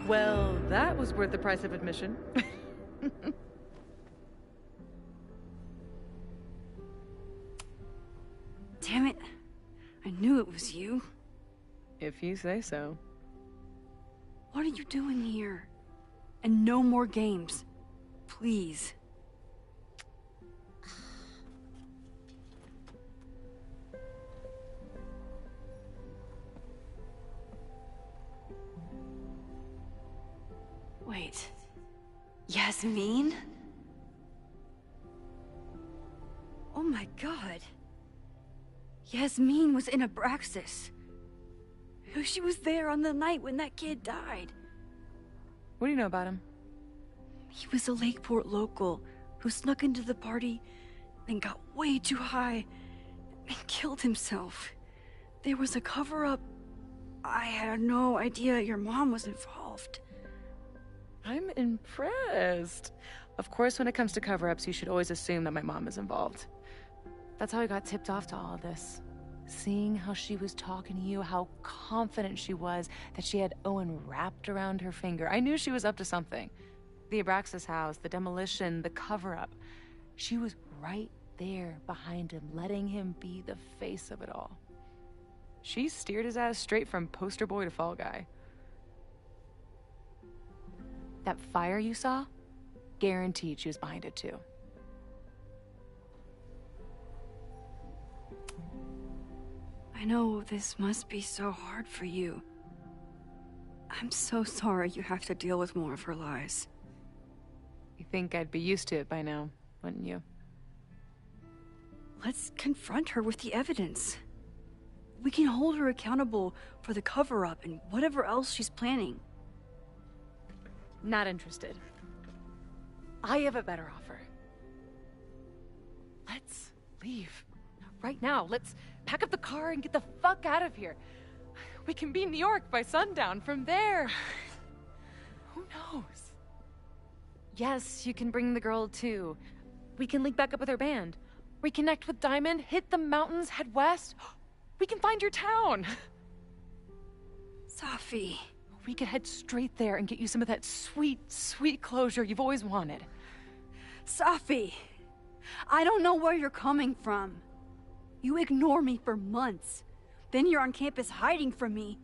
Well, that was worth the price of admission. Damn it. I knew it was you. If you say so. What are you doing here? And no more games. Please. Wait. Yasmin? Oh my god. Yasmin was in Abraxas. She was there on the night when that kid died. What do you know about him? He was a Lakeport local who snuck into the party and got way too high and killed himself. There was a cover-up. I had no idea your mom was involved. I'm impressed. Of course, when it comes to cover-ups, you should always assume that my mom is involved. That's how I got tipped off to all of this. Seeing how she was talking to you, how confident she was that she had Owen wrapped around her finger. I knew she was up to something. The Abraxas house, the demolition, the cover-up. She was right there behind him, letting him be the face of it all. She steered his ass straight from poster boy to fall guy. That fire you saw? Guaranteed she was behind it too. I know this must be so hard for you. I'm so sorry you have to deal with more of her lies. You think I'd be used to it by now, wouldn't you? Let's confront her with the evidence. We can hold her accountable for the cover-up and whatever else she's planning. Not interested. I have a better offer. Let's leave. Right now, let's pack up the car and get the fuck out of here. We can be in New York by sundown. From there, who knows? Yes, you can bring the girl too. We can link back up with her band. Reconnect with Diamond, hit the mountains, head west. We can find your town. Safi. We could head straight there and get you some of that sweet, sweet closure you've always wanted. Safi, I don't know where you're coming from. You ignore me for months. Then you're on campus hiding from me.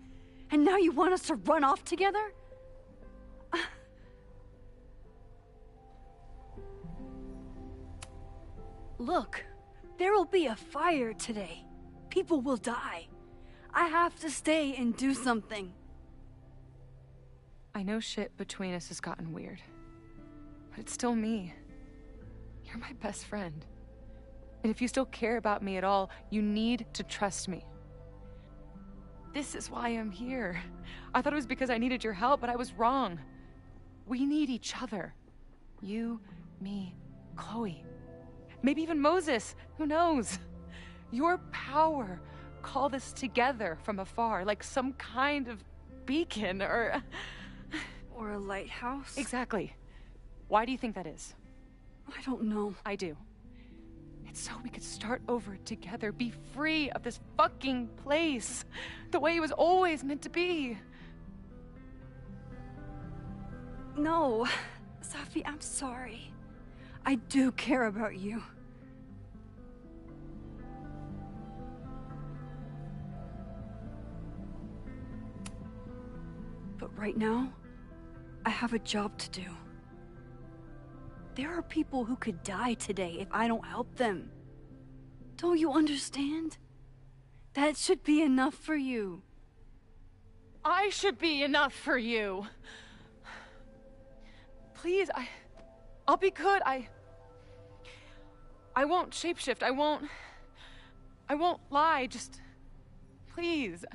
And now you want us to run off together? Look, there will be a fire today. People will die. I have to stay and do something. I know shit between us has gotten weird. But it's still me. You're my best friend. And if you still care about me at all, you need to trust me. This is why I'm here. I thought it was because I needed your help, but I was wrong. We need each other. You, me, Chloe. Maybe even Moses. Who knows? Your power called us together from afar, like some kind of beacon or... Or a lighthouse? Exactly. Why do you think that is? I don't know. I do. It's so we could start over together, be free of this fucking place, the way it was always meant to be. No, Safi, I'm sorry. I do care about you. But right now, I have a job to do. There are people who could die today if I don't help them. Don't you understand? That should be enough for you. I should be enough for you. Please, I'll be good. I won't shapeshift. I won't lie. Just, please.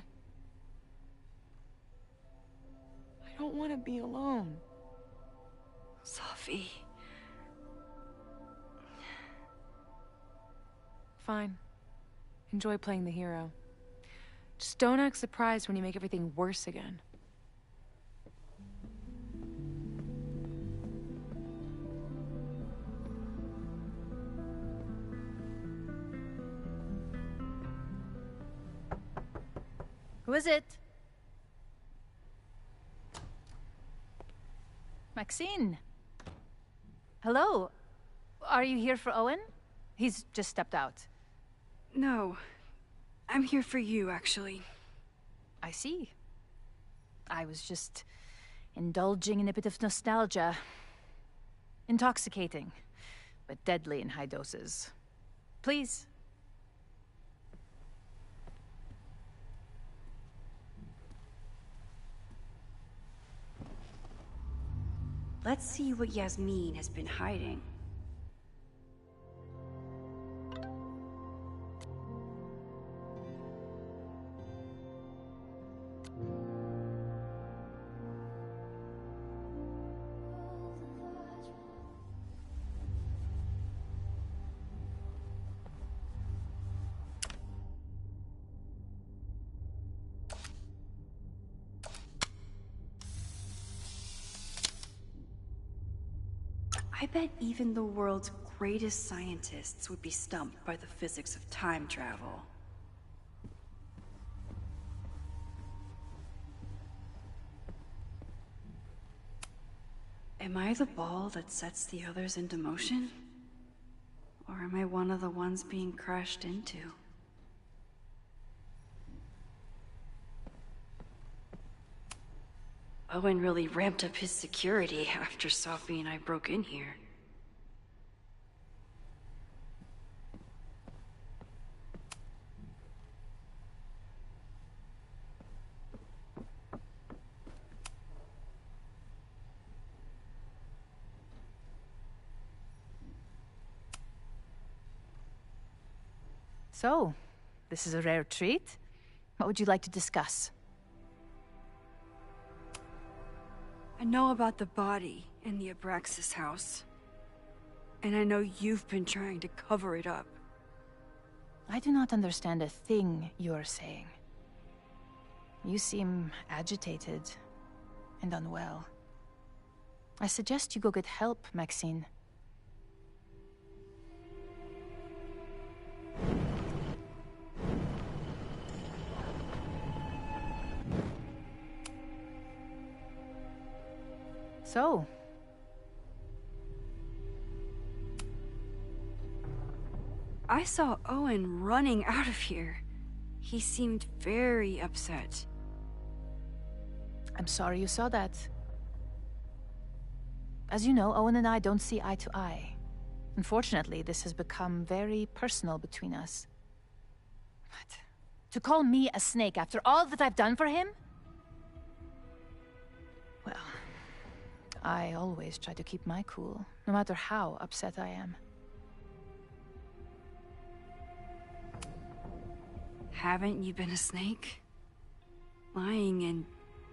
I don't want to be alone. Safi. Fine. Enjoy playing the hero. Just don't act surprised when you make everything worse again. Who is it? Maxine! Hello. Are you here for Owen? He's just stepped out. No. I'm here for you, actually. I see. I was just indulging in a bit of nostalgia. Intoxicating, but deadly in high doses. Please. Let's see what Yasmin has been hiding. I bet even the world's greatest scientists would be stumped by the physics of time travel. Am I the ball that sets the others into motion? Or am I one of the ones being crashed into? Owen really ramped up his security after Sophie and I broke in here. So, this is a rare treat. What would you like to discuss? I know about the body in the Abraxas house. And I know you've been trying to cover it up. I do not understand a thing you are saying. You seem agitated and unwell. I suggest you go get help, Maxine. So, I saw Owen running out of here. He seemed very upset. I'm sorry you saw that. As you know, Owen and I don't see eye to eye. Unfortunately, this has become very personal between us. But to call me a snake after all that I've done for him? Well, I always try to keep my cool, no matter how upset I am. Haven't you been a snake? Lying and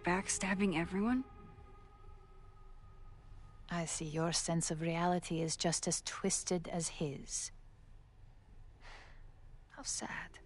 backstabbing everyone? I see your sense of reality is just as twisted as his. How sad.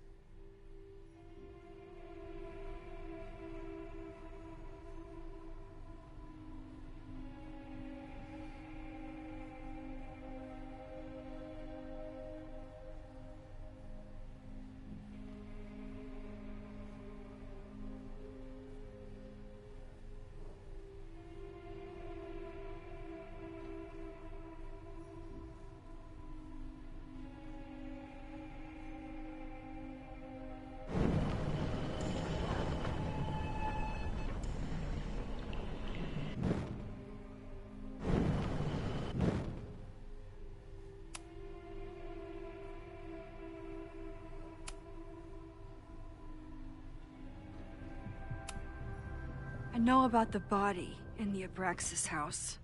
I know about the body in the Abraxas house.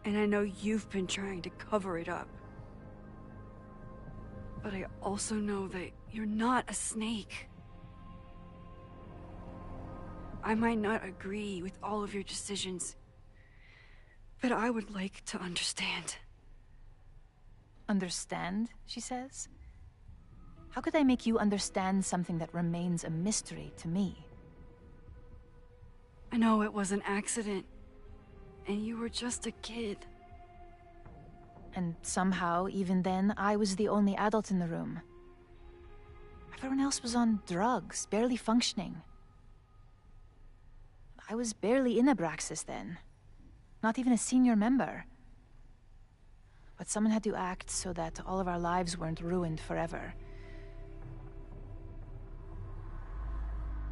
And I know you've been trying to cover it up. But I also know that you're not a snake. I might not agree with all of your decisions, but I would like to understand. Understand, she says? How could I make you understand something that remains a mystery to me? I know it was an accident, and you were just a kid. And somehow, even then, I was the only adult in the room. Everyone else was on drugs, barely functioning. I was barely in Abraxas then. not even a senior member. But someone had to act so that all of our lives weren't ruined forever.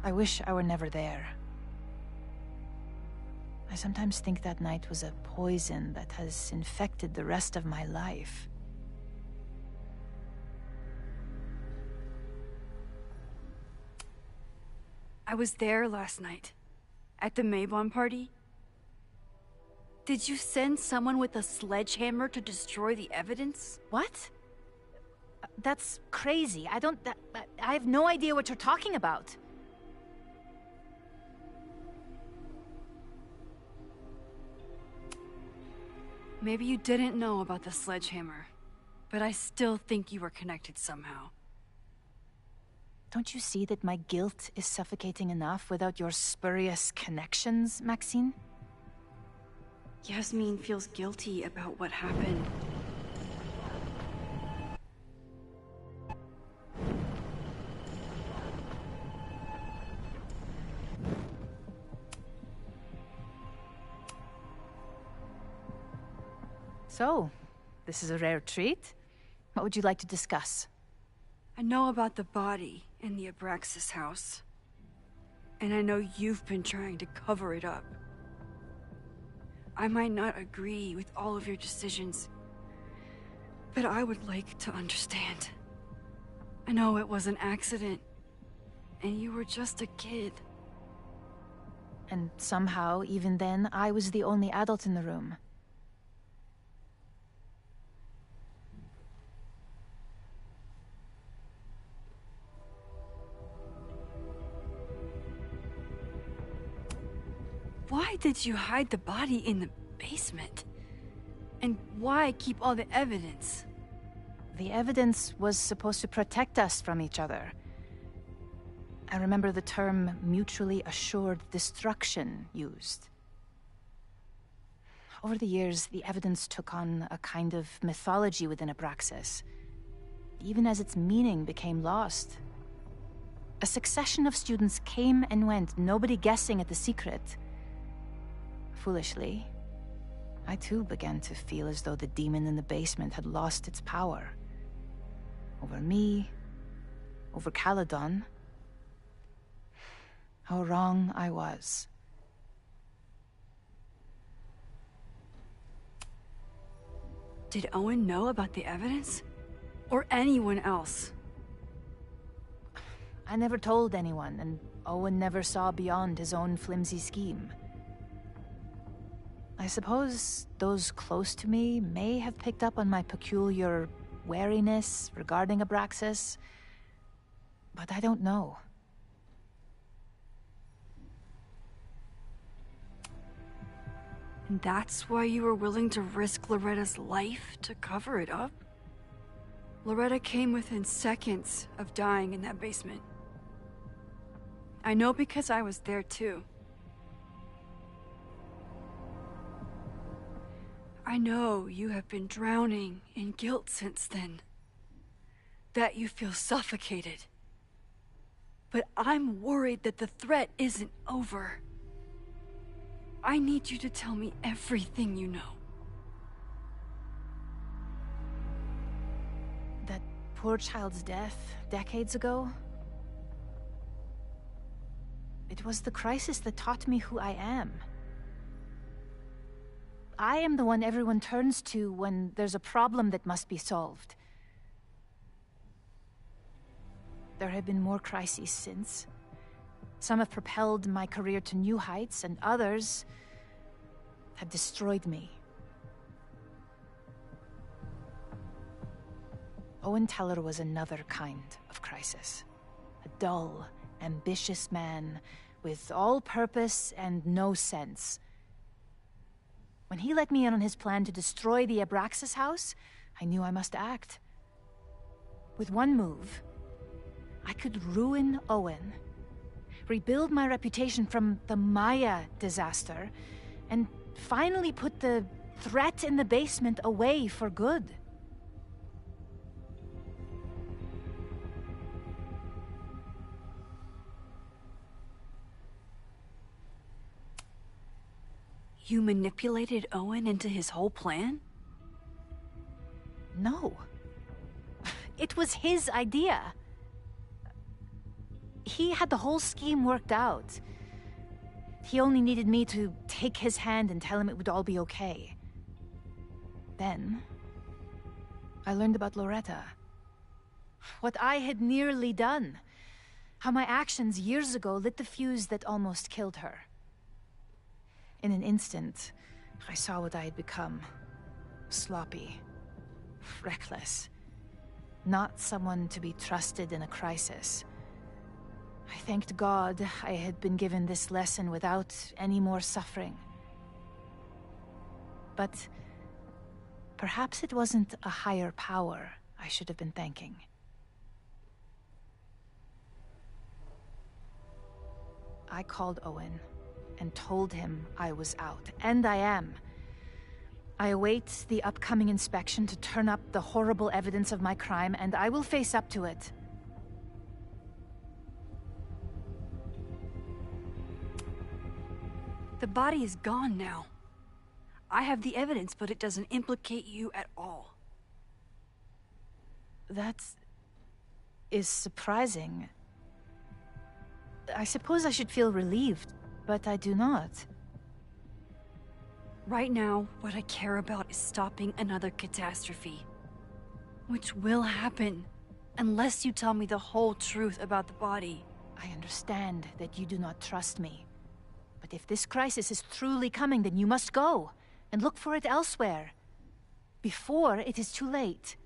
I wish I were never there. I sometimes think that night was a poison that has infected the rest of my life. I was there last night, at the Maybon party. Did you send someone with a sledgehammer to destroy the evidence? What? That's crazy. I have no idea what you're talking about. Maybe you didn't know about the sledgehammer, but I still think you were connected somehow. Don't you see that my guilt is suffocating enough without your spurious connections, Maxine? Yasmin feels guilty about what happened. So, this is a rare treat. What would you like to discuss? I know about the body in the Abraxas house. And I know you've been trying to cover it up. I might not agree with all of your decisions, but I would like to understand. I know it was an accident, and you were just a kid. And somehow, even then, I was the only adult in the room. Why did you hide the body in the basement? And why keep all the evidence? The evidence was supposed to protect us from each other. I remember the term mutually assured destruction used. Over the years, the evidence took on a kind of mythology within Abraxas, even as its meaning became lost. A succession of students came and went, nobody guessing at the secret. Foolishly, I too began to feel as though the demon in the basement had lost its power. Over me, over Caledon. How wrong I was. Did Owen know about the evidence? Or anyone else? I never told anyone, and Owen never saw beyond his own flimsy scheme. I suppose those close to me may have picked up on my peculiar wariness regarding Abraxas, but I don't know. And that's why you were willing to risk Loretta's life to cover it up? Loretta came within seconds of dying in that basement. I know because I was there too. I know you have been drowning in guilt since then. That you feel suffocated. But I'm worried that the threat isn't over. I need you to tell me everything you know. That poor child's death decades ago? It was the crisis that taught me who I am. I am the one everyone turns to when there's a problem that must be solved. There have been more crises since. Some have propelled my career to new heights, and others have destroyed me. Owen Teller was another kind of crisis. A dull, ambitious man with all purpose and no sense. When he let me in on his plan to destroy the Abraxas house, I knew I must act. With one move, I could ruin Owen, rebuild my reputation from the Maya disaster, and finally put the threat in the basement away for good. You manipulated Owen into his whole plan? No. It was his idea. He had the whole scheme worked out. He only needed me to take his hand and tell him it would all be okay. Then, I learned about Loretta. What I had nearly done. How my actions years ago lit the fuse that almost killed her. In an instant, I saw what I had become. Sloppy. Reckless. Not someone to be trusted in a crisis. I thanked God I had been given this lesson without any more suffering. But perhaps it wasn't a higher power I should have been thanking. I called Owen and told him I was out, and I am. I await the upcoming inspection to turn up the horrible evidence of my crime, and I will face up to it. The body is gone now. I have the evidence, but it doesn't implicate you at all. That is surprising. I suppose I should feel relieved, but I do not. Right now, what I care about is stopping another catastrophe. Which will happen, unless you tell me the whole truth about the body. I understand that you do not trust me. But if this crisis is truly coming, then you must go, and look for it elsewhere. Before it is too late.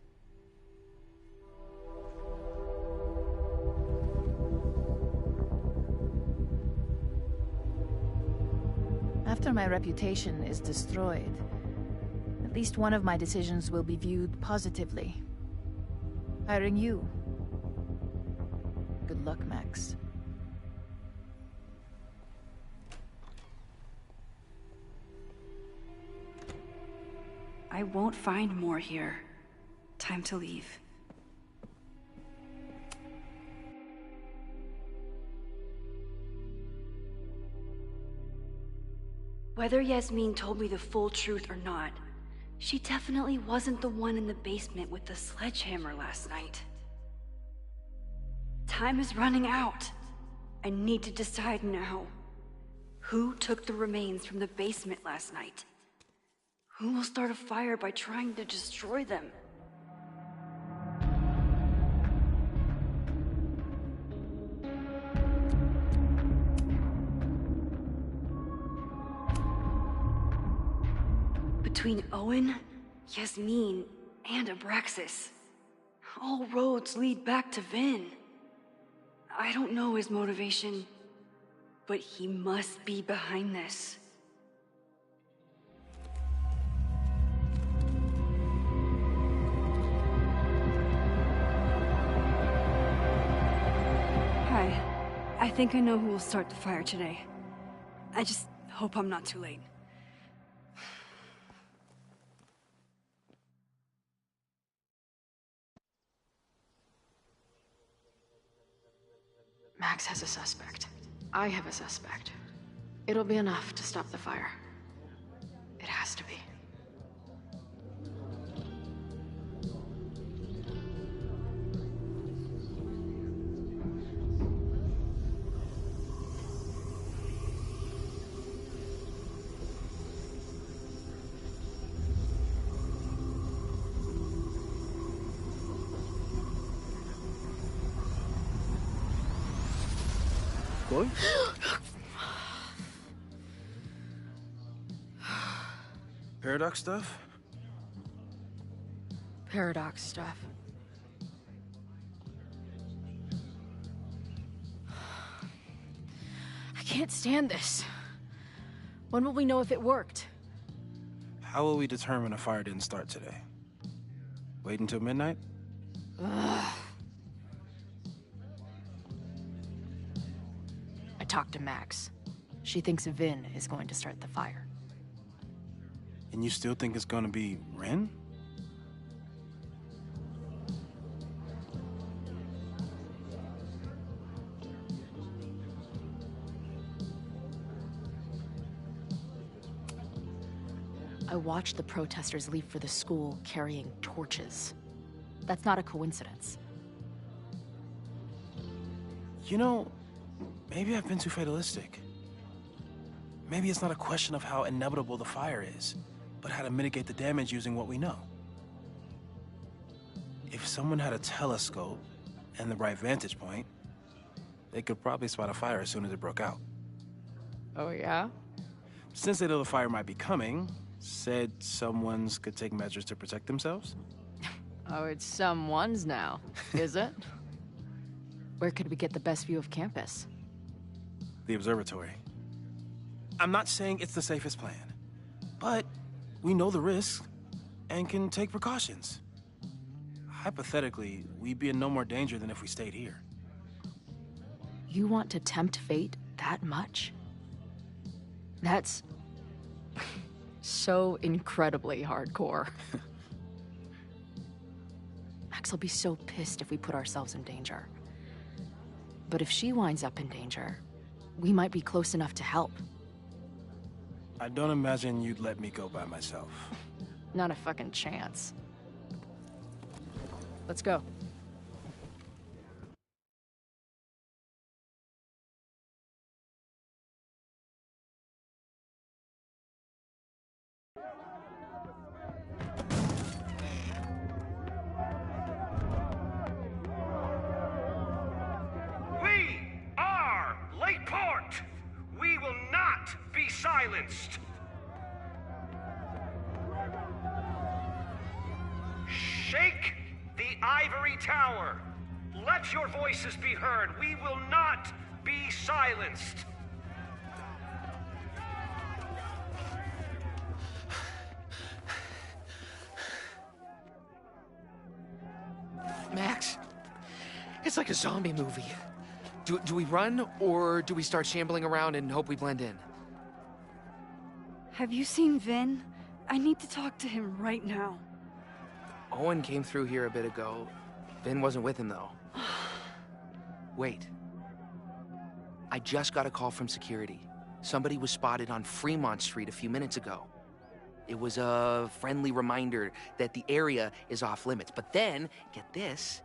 After my reputation is destroyed, at least one of my decisions will be viewed positively. Hiring you. Good luck, Max. I won't find more here. Time to leave. Whether Yasmin told me the full truth or not, she definitely wasn't the one in the basement with the sledgehammer last night. Time is running out. I need to decide now. Who took the remains from the basement last night? Who will start a fire by trying to destroy them? Between Owen, Yasmin, and Abraxas, all roads lead back to Vin. I don't know his motivation, but he must be behind this. Hi. I think I know who will start the fire today. I just hope I'm not too late. Max has a suspect. I have a suspect. It'll be enough to stop the fire. It has to be. Chloe? Paradox stuff? Paradox stuff. I can't stand this. When will we know if it worked? How will we determine a fire didn't start today? Wait until midnight? Ugh. I talked to Max. She thinks Vin is going to start the fire. And you still think it's gonna be Ren? I watched the protesters leave for the school carrying torches. That's not a coincidence. You know, maybe I've been too fatalistic. Maybe it's not a question of how inevitable the fire is, but how to mitigate the damage using what we know. If someone had a telescope and the right vantage point, they could probably spot a fire as soon as it broke out. Oh, yeah? Since they know the fire might be coming, said someone's could take measures to protect themselves? Oh, it's someone's now, is it? Where could we get the best view of campus? The observatory. I'm not saying it's the safest plan, but we know the risks and can take precautions. Hypothetically, we'd be in no more danger than if we stayed here. You want to tempt fate that much? That's so incredibly hardcore. Max will be so pissed if we put ourselves in danger. But if she winds up in danger, we might be close enough to help. I don't imagine you'd let me go by myself. Not a fucking chance. Let's go. We are Lakeport! We will not be silenced! Shake the ivory tower! Let your voices be heard! We will not be silenced! Max, it's like a zombie movie. Do we run, or do we start shambling around and hope we blend in? Have you seen Vin? I need to talk to him right now. Owen came through here a bit ago. Vin wasn't with him, though. Wait. I just got a call from security. Somebody was spotted on Fremont Street a few minutes ago. It was a friendly reminder that the area is off limits. But then, get this,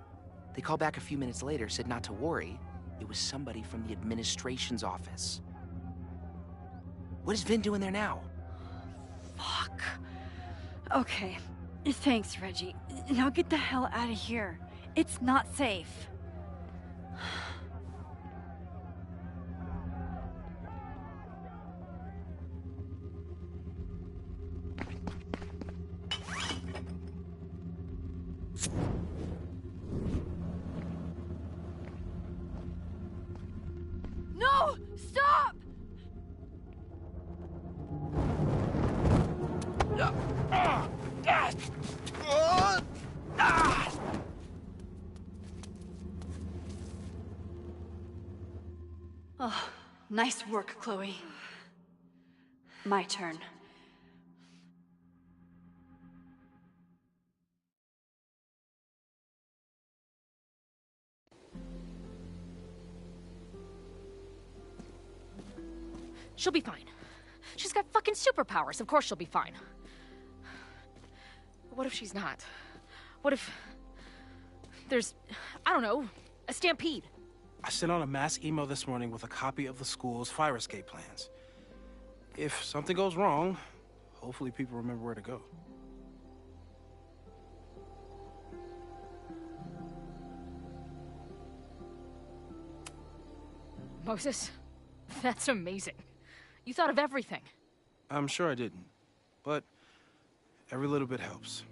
they called back a few minutes later, said not to worry. It was somebody from the administration's office. What is Vin doing there now? Fuck. Okay. Thanks, Reggie. Now get the hell out of here. It's not safe. No! Stop! Oh, nice work, Chloe. My turn. She'll be fine. She's got fucking superpowers. Of course she'll be fine. What if she's not? What if there's, I don't know, a stampede? I sent out a mass email this morning with a copy of the school's fire escape plans. If something goes wrong, hopefully people remember where to go. Moses, that's amazing. You thought of everything. I'm sure I didn't, but every little bit helps.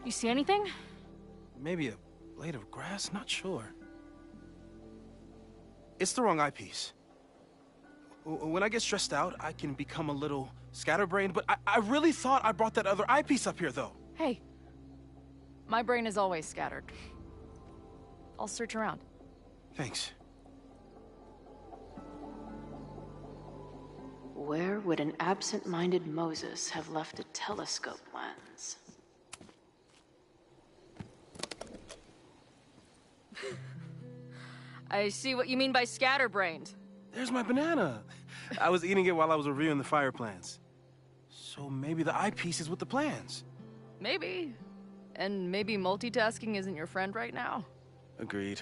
You see anything? Maybe a blade of grass, not sure. It's the wrong eyepiece. When I get stressed out, I can become a little scatterbrained, but I really thought I brought that other eyepiece up here, though. Hey, my brain is always scattered. I'll search around. Thanks. Where would an absent-minded Moses have left a telescope lens? I see what you mean by scatterbrained. There's my banana. I was eating it while I was reviewing the fire plans. So maybe the eyepiece is with the plans. Maybe. And maybe multitasking isn't your friend right now. Agreed.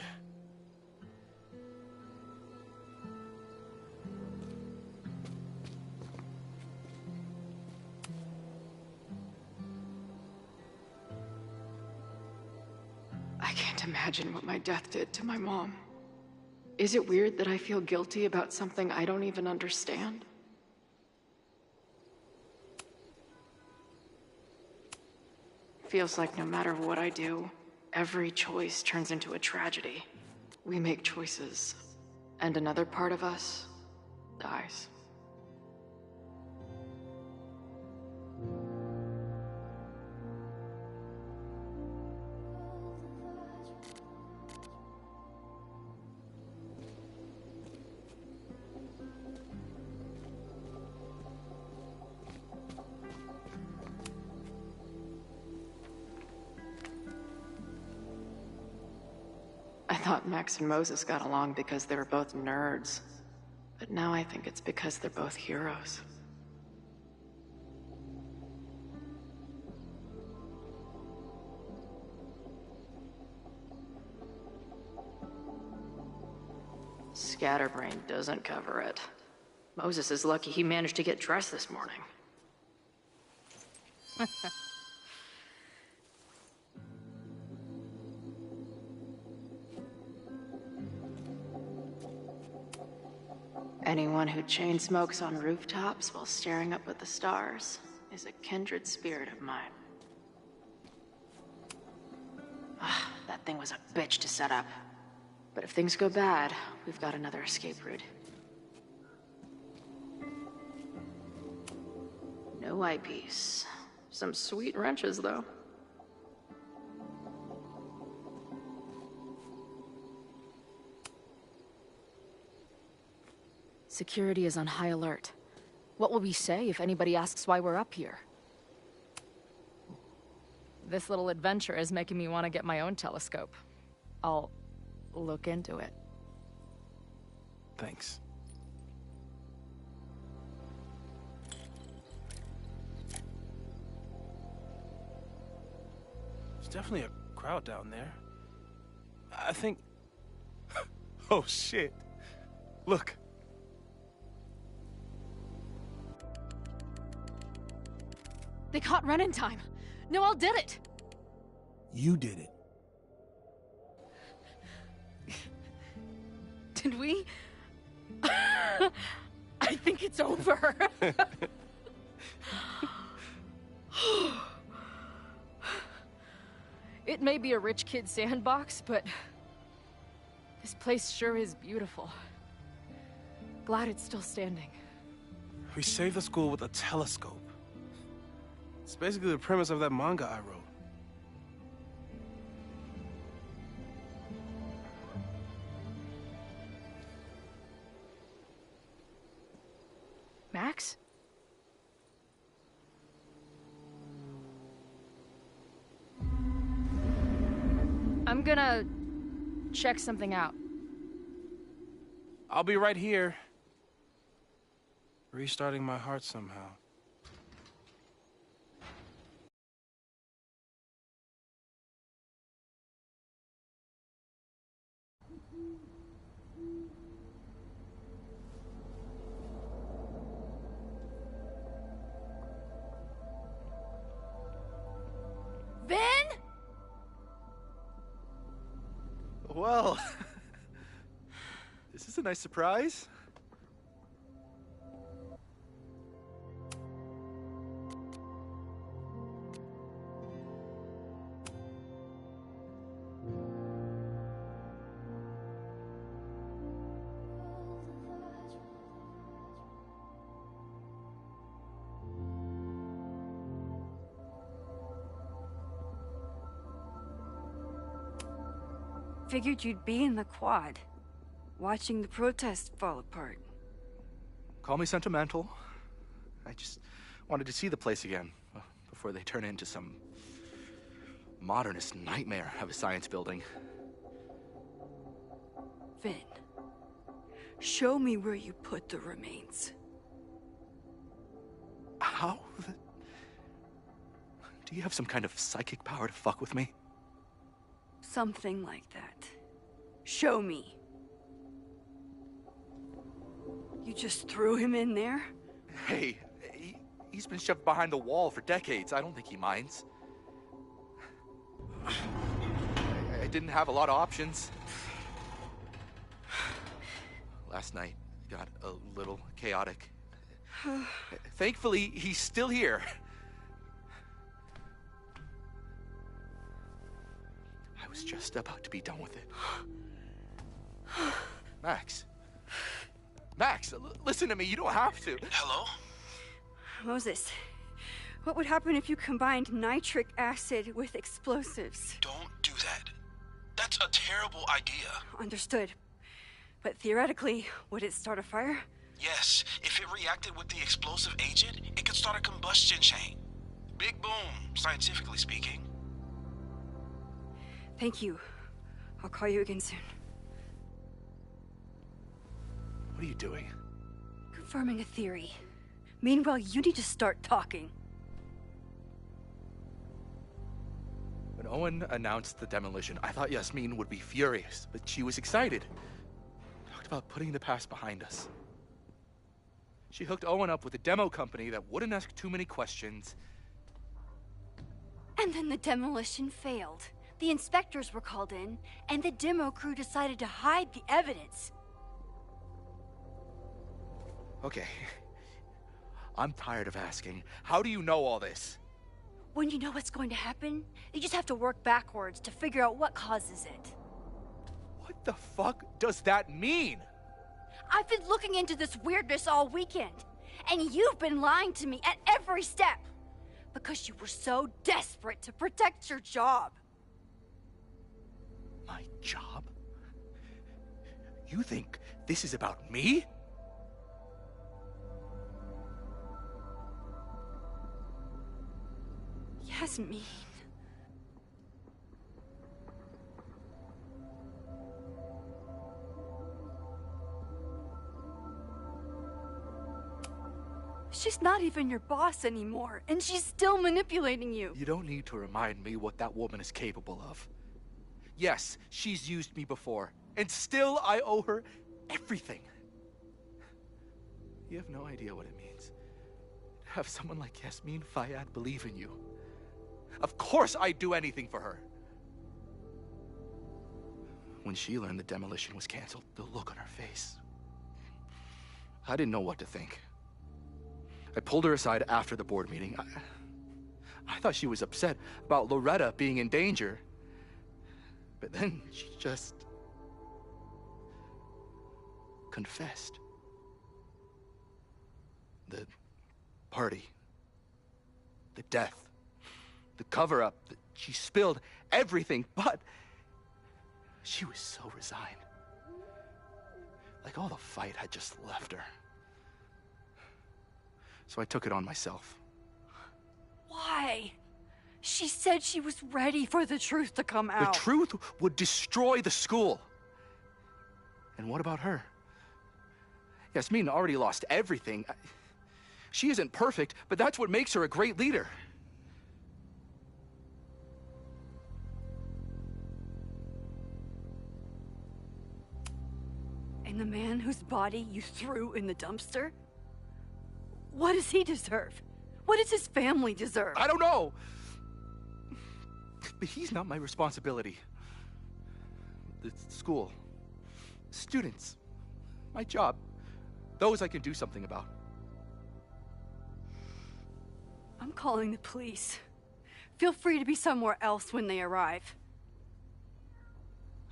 I can't imagine what my death did to my mom. Is it weird that I feel guilty about something I don't even understand? Feels like no matter what I do, every choice turns into a tragedy. We make choices, and another part of us dies. I thought Max and Moses got along because they were both nerds. But now I think it's because they're both heroes. Scatterbrain doesn't cover it. Moses is lucky he managed to get dressed this morning. Anyone who chain smokes on rooftops while staring up at the stars is a kindred spirit of mine. That thing was a bitch to set up. But if things go bad, we've got another escape route. No eyepiece. Some sweet wrenches, though. Security is on high alert. What will we say if anybody asks why we're up here? This little adventure is making me want to get my own telescope. I'll look into it. Thanks. There's definitely a crowd down there. I think... Oh, shit. Look. They caught Ren in time. Noel did it. You did it. Did we? I think it's over. It may be a rich kid's sandbox, but this place sure is beautiful. Glad it's still standing. We saved the school with a telescope. It's basically the premise of that manga I wrote. Max? I'm gonna check something out. I'll be right here. Restarting my heart somehow. Well, this is a nice surprise. Figured you'd be in the quad, watching the protests fall apart. Call me sentimental. I just wanted to see the place again before they turn into some modernist nightmare of a science building. Vin, show me where you put the remains. How? Do you have some kind of psychic power to fuck with me? Something like that. Show me. You just threw him in there? Hey, he's been shoved behind the wall for decades. I don't think he minds. I didn't have a lot of options. Last night got a little chaotic. Thankfully, he's still here. I was just about to be done with it. Max. Max, listen to me. You don't have to. Hello? Moses, what would happen if you combined nitric acid with explosives? Don't do that. That's a terrible idea. Understood. But theoretically, would it start a fire? Yes, if it reacted with the explosive agent, it could start a combustion chain. Big boom, scientifically speaking. Thank you. I'll call you again soon. What are you doing? Confirming a theory. Meanwhile, you need to start talking. When Owen announced the demolition, I thought Yasmin would be furious, but she was excited. Talked about putting the past behind us. She hooked Owen up with a demo company that wouldn't ask too many questions. And then the demolition failed. The inspectors were called in, and the demo crew decided to hide the evidence. Okay. I'm tired of asking. How do you know all this? When you know what's going to happen, you just have to work backwards to figure out what causes it. What the fuck does that mean? I've been looking into this weirdness all weekend, and you've been lying to me at every step because you were so desperate to protect your job. My job? You think this is about me? Yasmin. She's not even your boss anymore, and she's still manipulating you. You don't need to remind me what that woman is capable of. Yes, she's used me before, and still I owe her everything. You have no idea what it means to have someone like Yasmin Fayyad believe in you. Of course I'd do anything for her. When she learned the demolition was canceled, the look on her face. I didn't know what to think. I pulled her aside after the board meeting. I thought she was upset about Loretta being in danger. But then she just confessed. The party, the death, the cover-up, she spilled everything, but she was so resigned. Like all the fight had just left her. So I took it on myself. Why? She said she was ready for the truth to come out. The truth would destroy the school. And what about her? Yasmin already lost everything. She isn't perfect, but that's what makes her a great leader. And the man whose body you threw in the dumpster? What does he deserve? What does his family deserve? I don't know. But he's not my responsibility. The school, students, my job, those I can do something about. I'm calling the police. Feel free to be somewhere else when they arrive.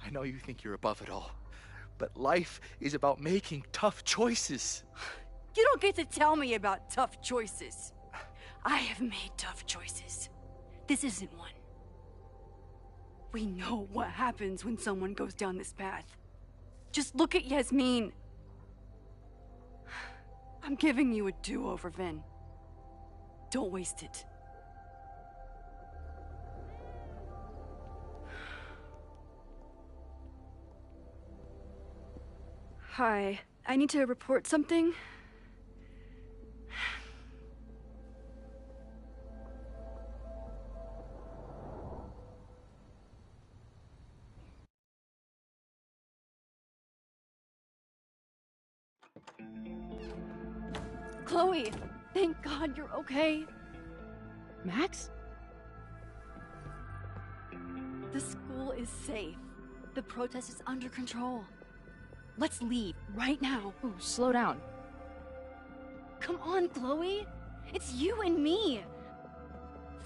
I know you think you're above it all, but life is about making tough choices. You don't get to tell me about tough choices. I have made tough choices. This isn't one. We know what happens when someone goes down this path. Just look at Yasmin. I'm giving you a do-over, Vin. Don't waste it. Hi. I need to report something. Chloe! Thank God you're okay. Max? The school is safe. The protest is under control. Let's leave right now. Ooh, slow down. Come on, Chloe. It's you and me.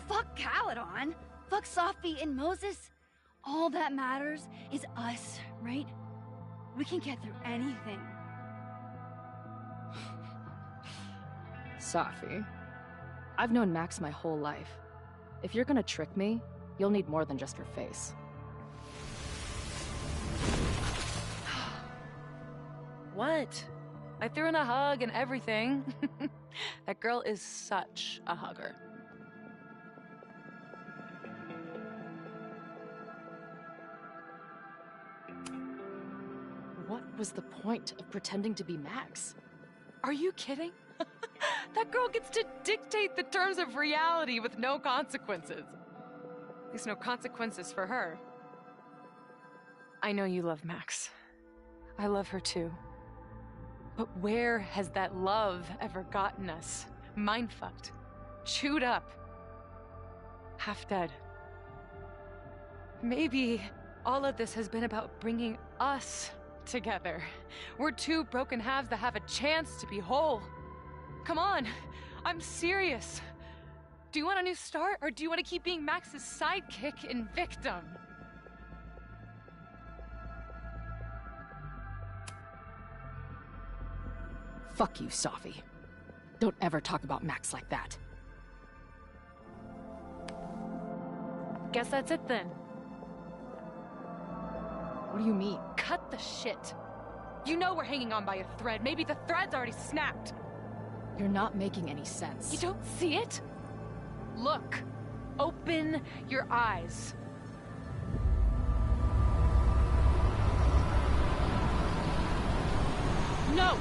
Fuck Caledon. Fuck Sophie and Moses. All that matters is us, right? We can get through anything. Sophie, I've known Max my whole life. If you're gonna trick me, you'll need more than just her face. What? I threw in a hug and everything. That girl is such a hugger. What was the point of pretending to be Max? Are you kidding? That girl gets to dictate the terms of reality with no consequences. There's no consequences for her. I know you love Max. I love her too. But where has that love ever gotten us? Mind-fucked. Chewed up. Half dead. Maybe all of this has been about bringing us together. We're two broken halves that have a chance to be whole. Come on, I'm serious. Do you want a new start, or do you want to keep being Max's sidekick and victim? Fuck you, Sophie. Don't ever talk about Max like that. Guess that's it then. What do you mean? Cut the shit. You know we're hanging on by a thread. Maybe the thread's already snapped. You're not making any sense. You don't see it? Look. Open your eyes. No!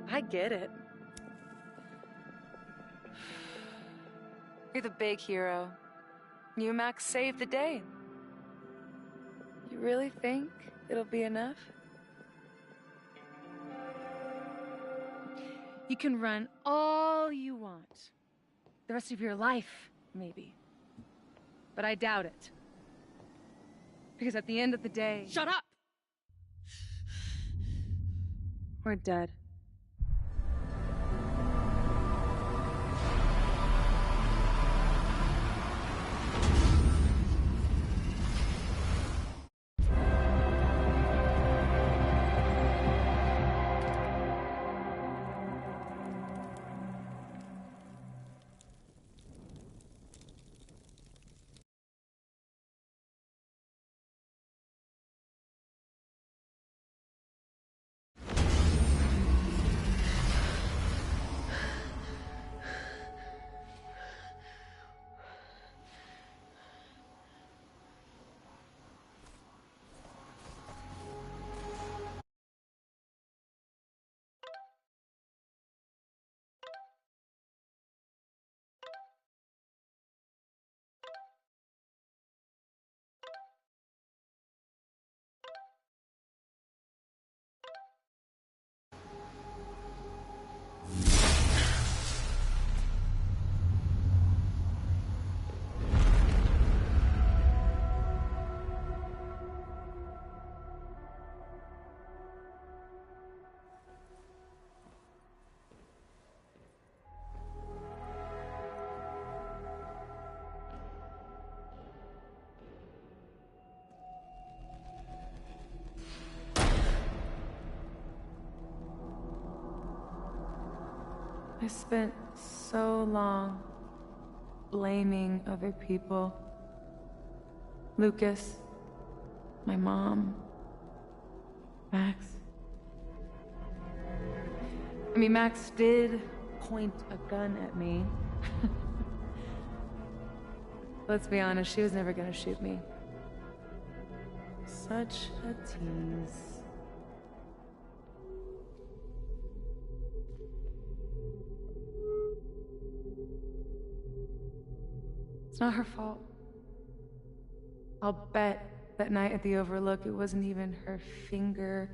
I get it. You're the big hero. You and Max saved the day. You really think it'll be enough? You can run all you want. The rest of your life, maybe. But I doubt it. Because at the end of the day... Shut up! We're dead. I spent so long blaming other people. Lucas, my mom, Max. I mean, Max did point a gun at me. Let's be honest, she was never gonna shoot me. Such a tease. It's not her fault. I'll bet that night at the Overlook it wasn't even her finger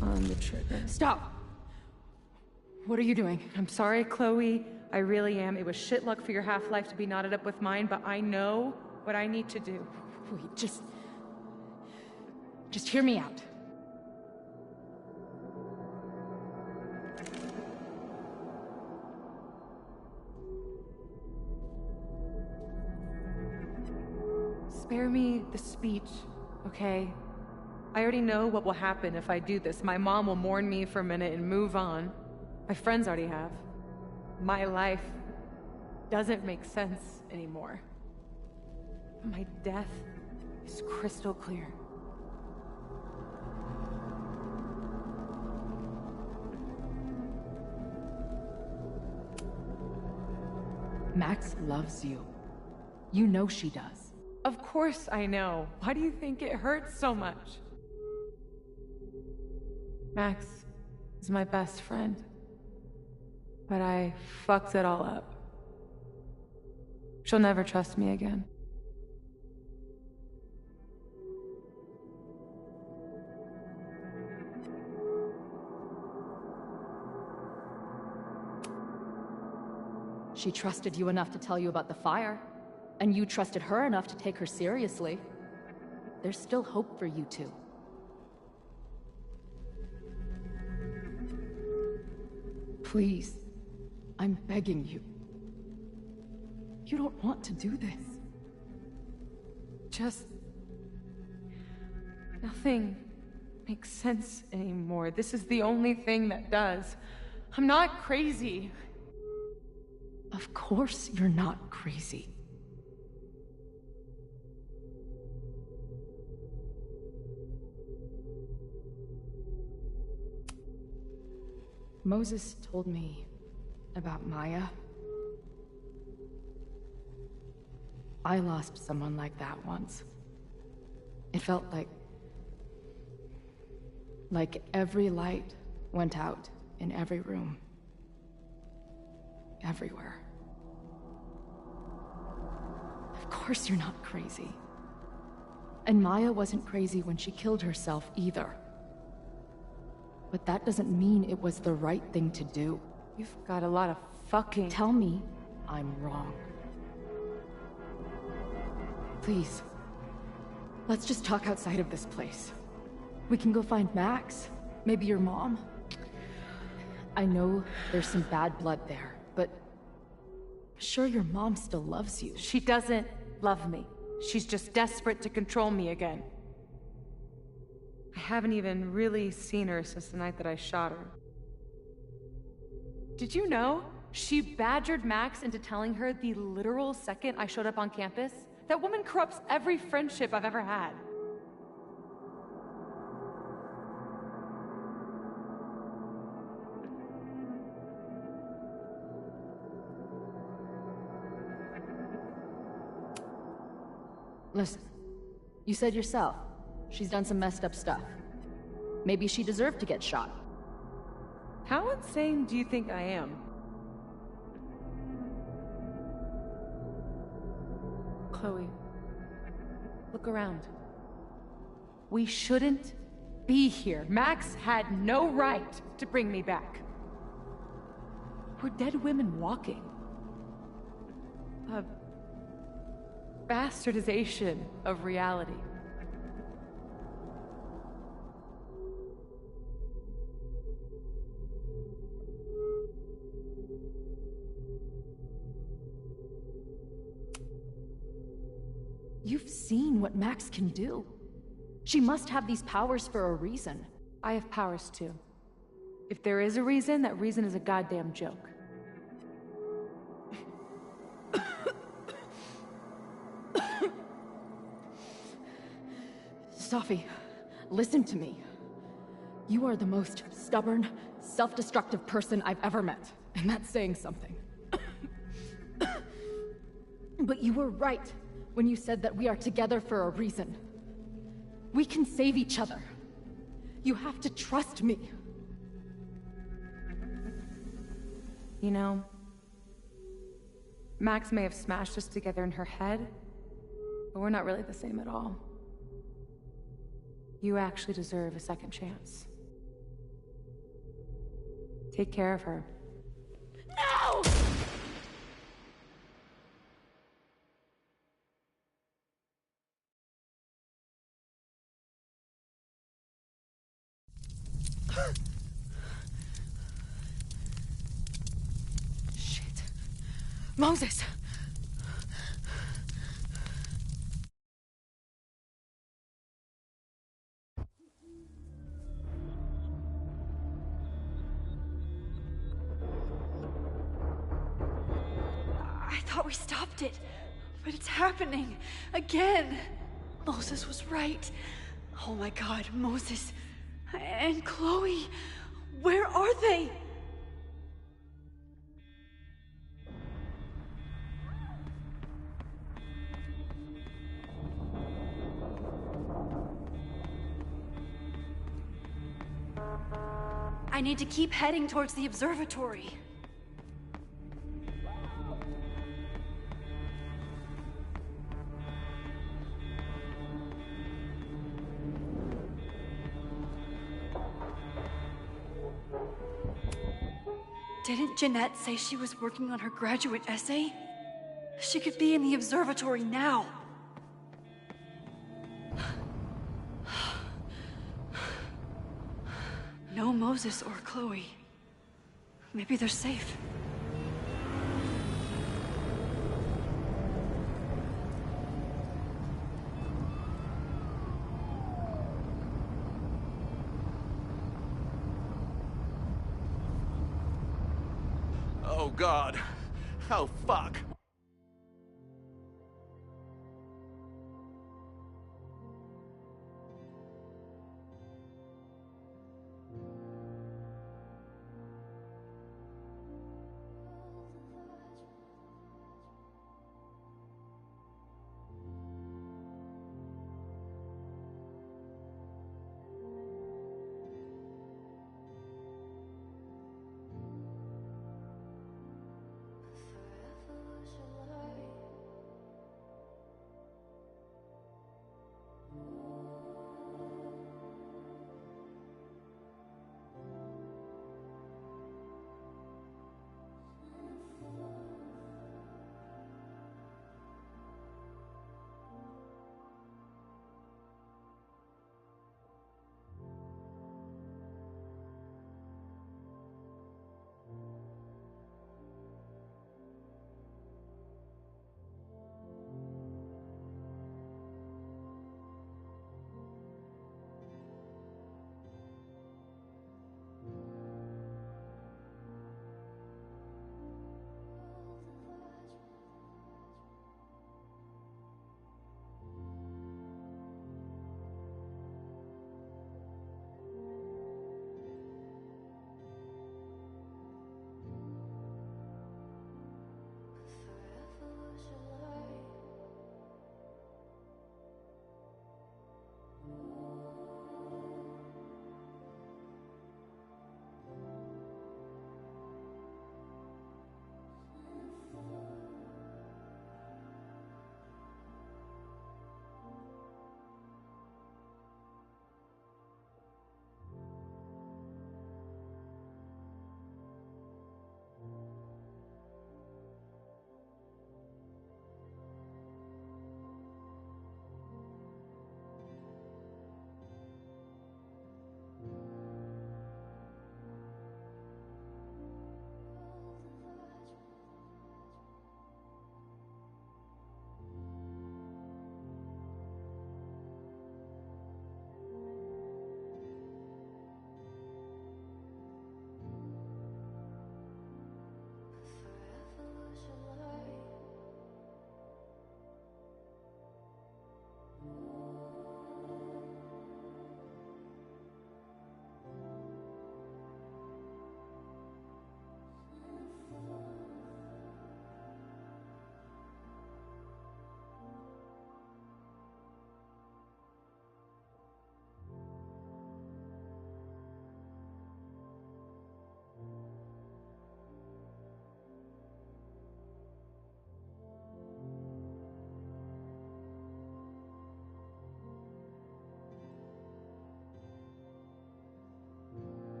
on the trigger. Stop! What are you doing? I'm sorry, Chloe. I really am. It was shit luck for your half-life to be knotted up with mine, but I know what I need to do. Wait, just hear me out. Spare me the speech, okay? I already know what will happen if I do this. My mom will mourn me for a minute and move on. My friends already have. My life doesn't make sense anymore. My death is crystal clear. Max loves you. You know she does. Of course I know. Why do you think it hurts so much? Max is my best friend. But I fucked it all up. She'll never trust me again. She trusted you enough to tell you about the fire, and you trusted her enough to take her seriously. There's still hope for you two. Please, I'm begging you. You don't want to do this. Just... nothing makes sense anymore. This is the only thing that does. I'm not crazy. Of course you're not crazy. Moses told me about Maya. I lost someone like that once. It felt like every light went out in every room. Everywhere. Of course you're not crazy. And Maya wasn't crazy when she killed herself either. But that doesn't mean it was the right thing to do. You've got a lot of fucking... Tell me I'm wrong. Please. Let's just talk outside of this place. We can go find Max. Maybe your mom. I know there's some bad blood there, but... I'm sure your mom still loves you. She doesn't love me. She's just desperate to control me again. I haven't even really seen her since the night that I shot her. Did you know? She badgered Max into telling her the literal second I showed up on campus. That woman corrupts every friendship I've ever had. Listen, you said yourself, she's done some messed up stuff. Maybe she deserved to get shot. How insane do you think I am? Chloe, look around. We shouldn't be here. Max had no right to bring me back. We're dead women walking. A bastardization of reality. You've seen what Max can do. She must have these powers for a reason. I have powers too. If there is a reason, that reason is a goddamn joke. Safi, listen to me. You are the most stubborn, self-destructive person I've ever met, and that's saying something. But you were right when you said that we are together for a reason. We can save each other. You have to trust me. You know, Max may have smashed us together in her head, but we're not really the same at all. You actually deserve a second chance. Take care of her. No! Shit. Moses! I thought we stopped it, but it's happening again. Moses was right. Oh my God, Moses and Chloe, where are they? I need to keep heading towards the observatory. Didn't Jeanette say she was working on her graduate essay? She could be in the observatory now. No Moses or Chloe. Maybe they're safe. Oh God. Oh fuck. Forever was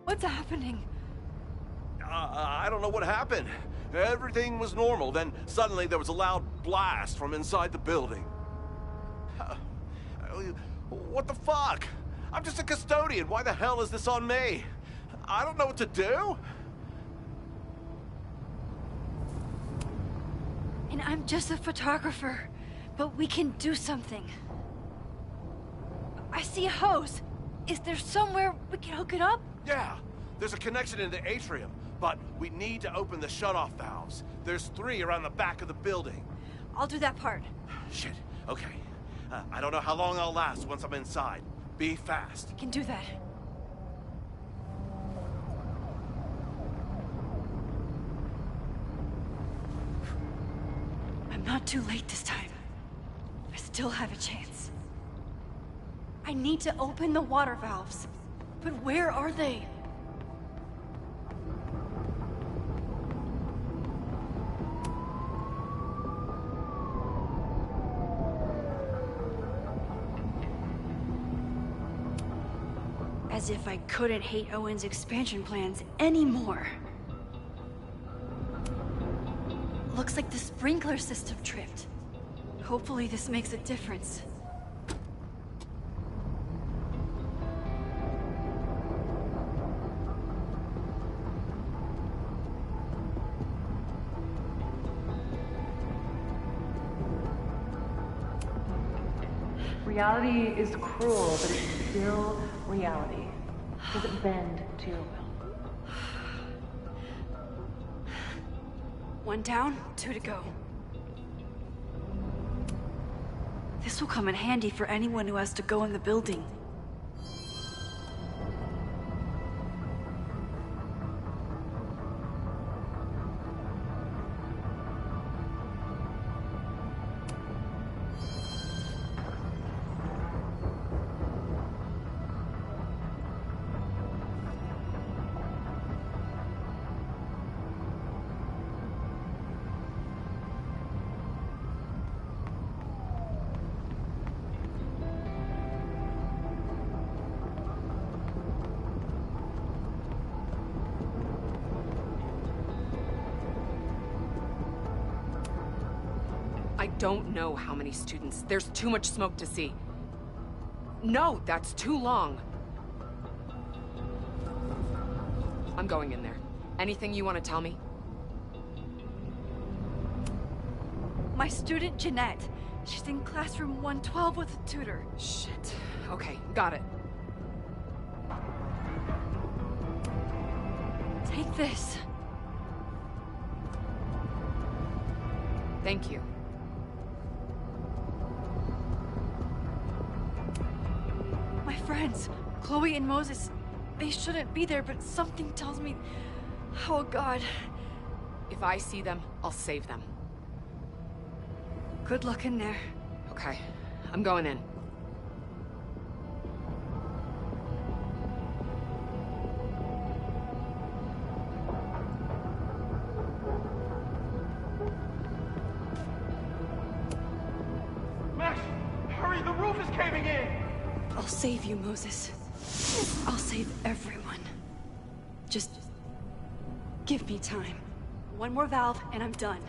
What's happening? I don't know what happened. Everything was normal, then suddenly there was a loud blast from inside the building. What the fuck? I'm just a custodian. Why the hell is this on me? I don't know what to do. And I'm just a photographer, but we can do something. I see a hose. Is there somewhere we can hook it up? Yeah, there's a connection in the atrium, but we need to open the shutoff valves. There's 3 around the back of the building. I'll do that part. Shit, okay. I don't know how long I'll last once I'm inside. Be fast. I can do that. I'm not too late this time. I still have a chance. I need to open the water valves. But where are they? As if I couldn't hate Owen's expansion plans anymore. Looks like the sprinkler system tripped. Hopefully this makes a difference. Reality is cruel, but it's still reality. Does it bend to your will? 1 down, 2 to go. This will come in handy for anyone who has to go in the building. I don't know how many students. There's too much smoke to see. No, that's too long. I'm going in there. Anything you want to tell me? My student, Jeanette. She's in classroom 112 with a tutor. Shit. Okay, got it. Take this. Thank you. My friends, Chloe and Moses, they shouldn't be there, but something tells me... Oh, God. If I see them, I'll save them. Good luck in there. Okay, I'm going in. Max, hurry, the roof is caving in! I'll save you, Moses. I'll save everyone. Just give me time. 1 more valve, and I'm done.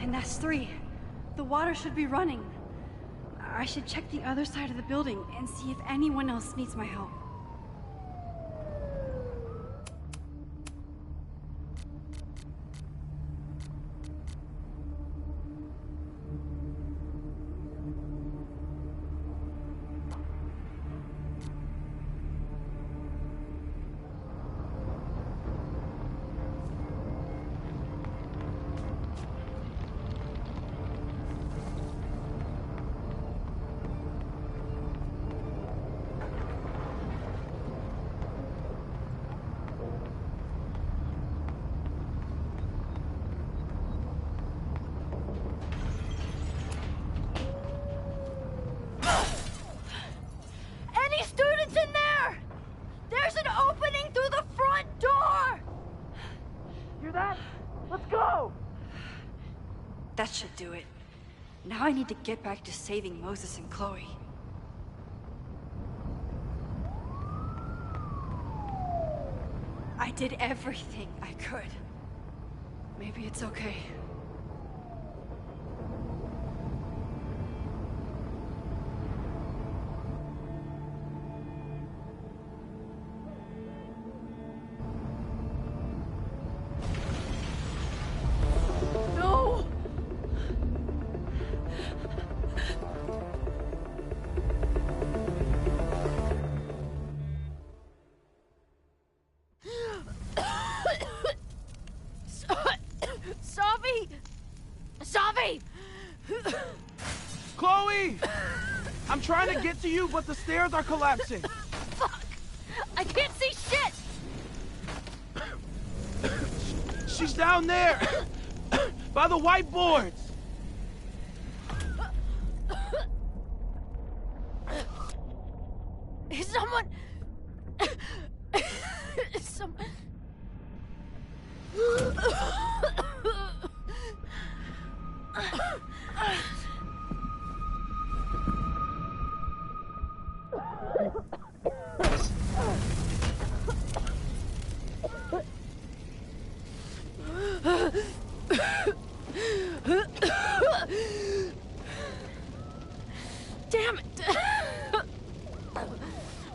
And that's 3. The water should be running. I should check the other side of the building and see if anyone else needs my help. That should do it. Now I need to get back to saving Moses and Chloe. I did everything I could. Maybe it's okay. No! Safi! Safi! Chloe! I'm trying to get to you, but the stairs are collapsing. Fuck! I can't see shit! She's down there! By the whiteboards! Is someone... Someone... Damn it!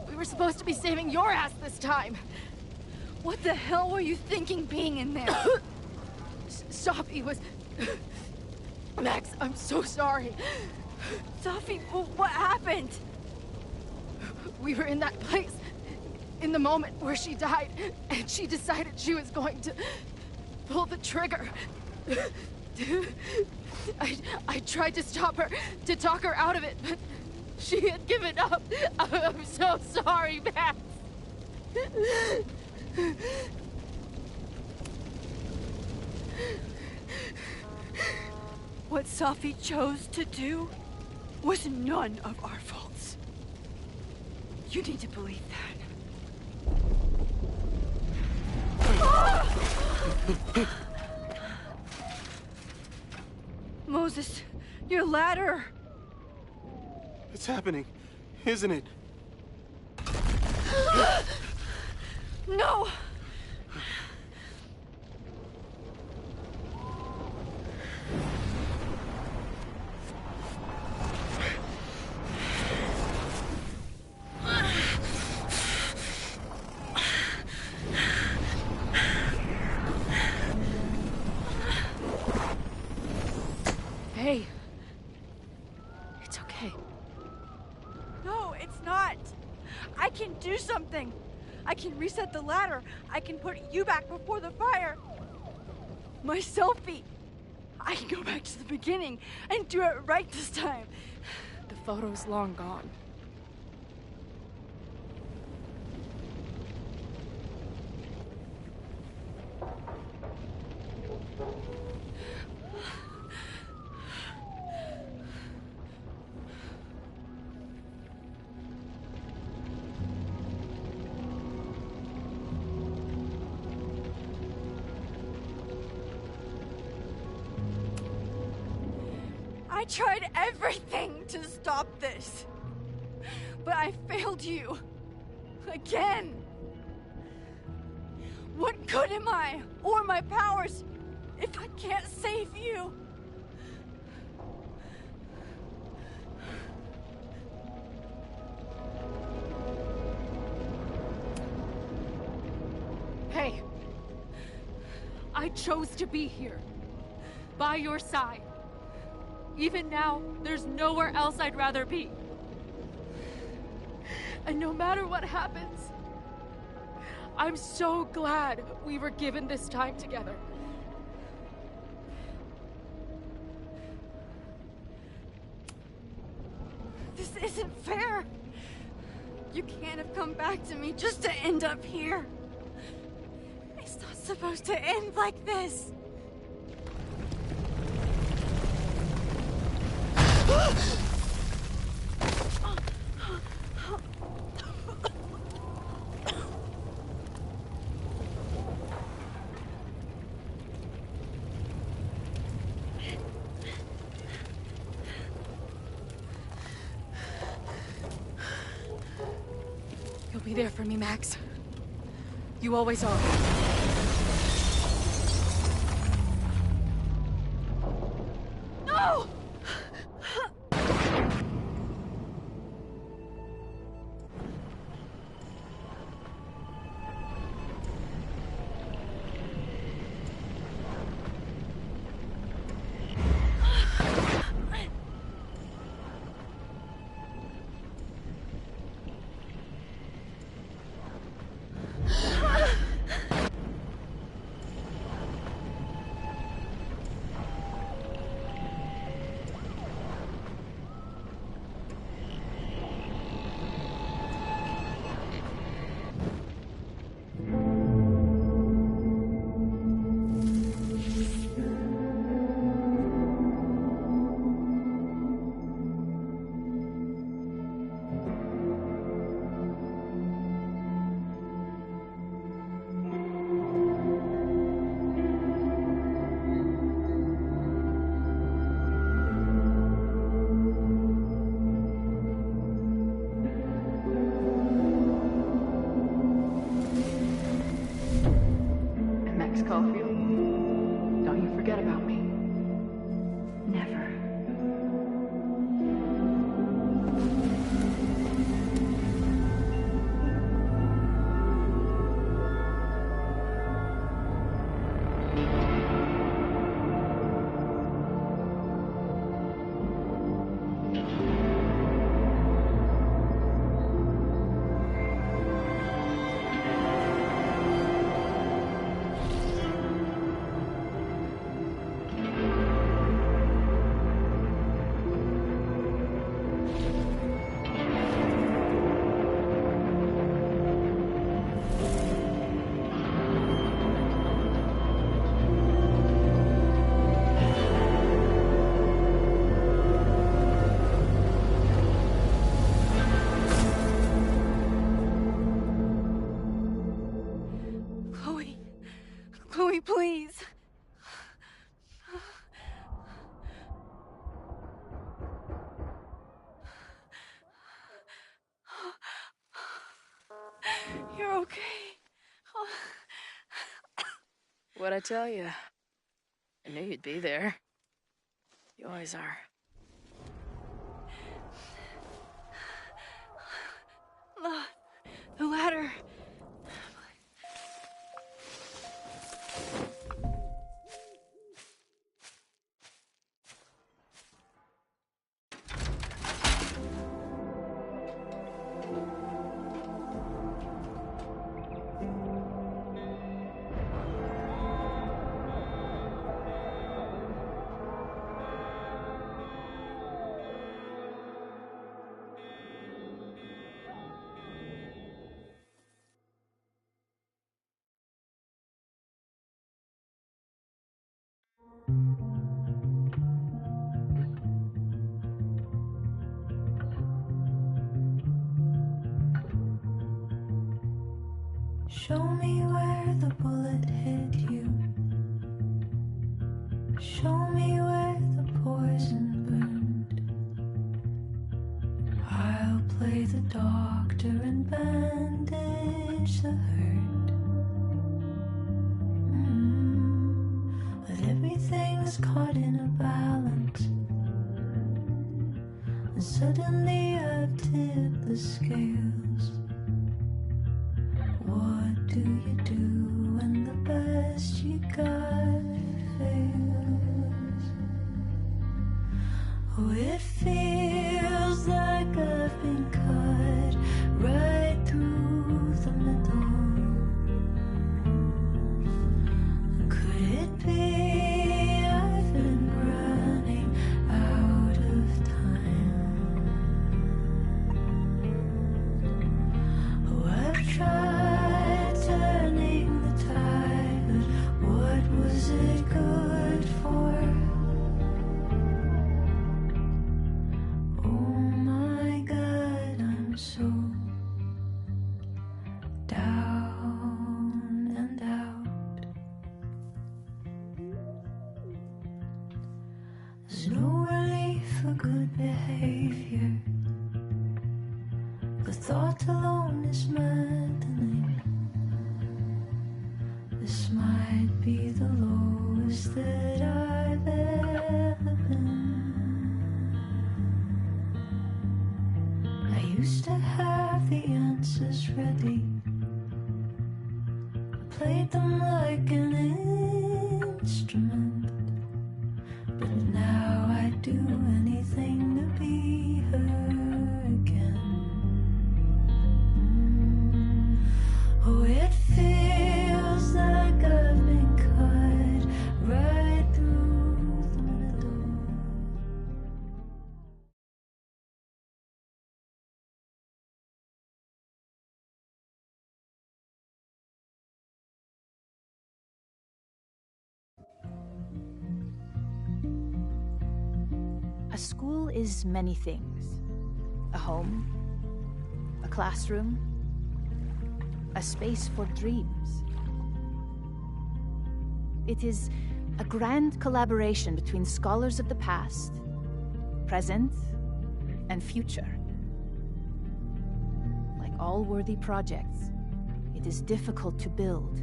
We were supposed to be saving your ass this time. What the hell were you thinking being in there? Safi was... Max, I'm so sorry. Safi, what happened? We were in that place in the moment where she died, and she decided she was going to pull the trigger. I tried to stop her, to talk her out of it, but she had given up. I'm so sorry, Max. What Safi chose to do was none of our faults. You need to believe that. Moses, your ladder! It's happening, isn't it? No! Hey. It's okay. No, it's not. I can do something. I can reset the ladder. I can put you back before the fire. My selfie. I can go back to the beginning and do it right this time. The photo's long gone. I tried everything to stop this, but I failed you. Again. What good am I, or my powers, if I can't save you? Hey. I chose to be here. By your side. Even now, there's nowhere else I'd rather be. And no matter what happens, I'm so glad we were given this time together. This isn't fair. You can't have come back to me just to end up here. It's not supposed to end like this. there for me, Max. You always are. No! Caulfield, don't you forget about me. Never. Chloe, please. You're okay. What'd I tell you? I knew you'd be there. You always are. The ladder. Show me where the bullet hit you. Show me where the poison burned. I'll play the doctor and bandage the hurt. But everything's caught in a balance, and suddenly I've tipped the scales. What do you do when the best you got fails? Oh, it feels like I've been cut right through the middle. Could it be I've been running out of time? Oh, I've tried turning the tide, but what was it good for? played them like an instrument. But now I'd do anything to be her again. Oh, it feels like I've been cut right through the middle. A school is many things. A home, a classroom, a space for dreams. It is a grand collaboration between scholars of the past, present, and future. Like all worthy projects, it is difficult to build,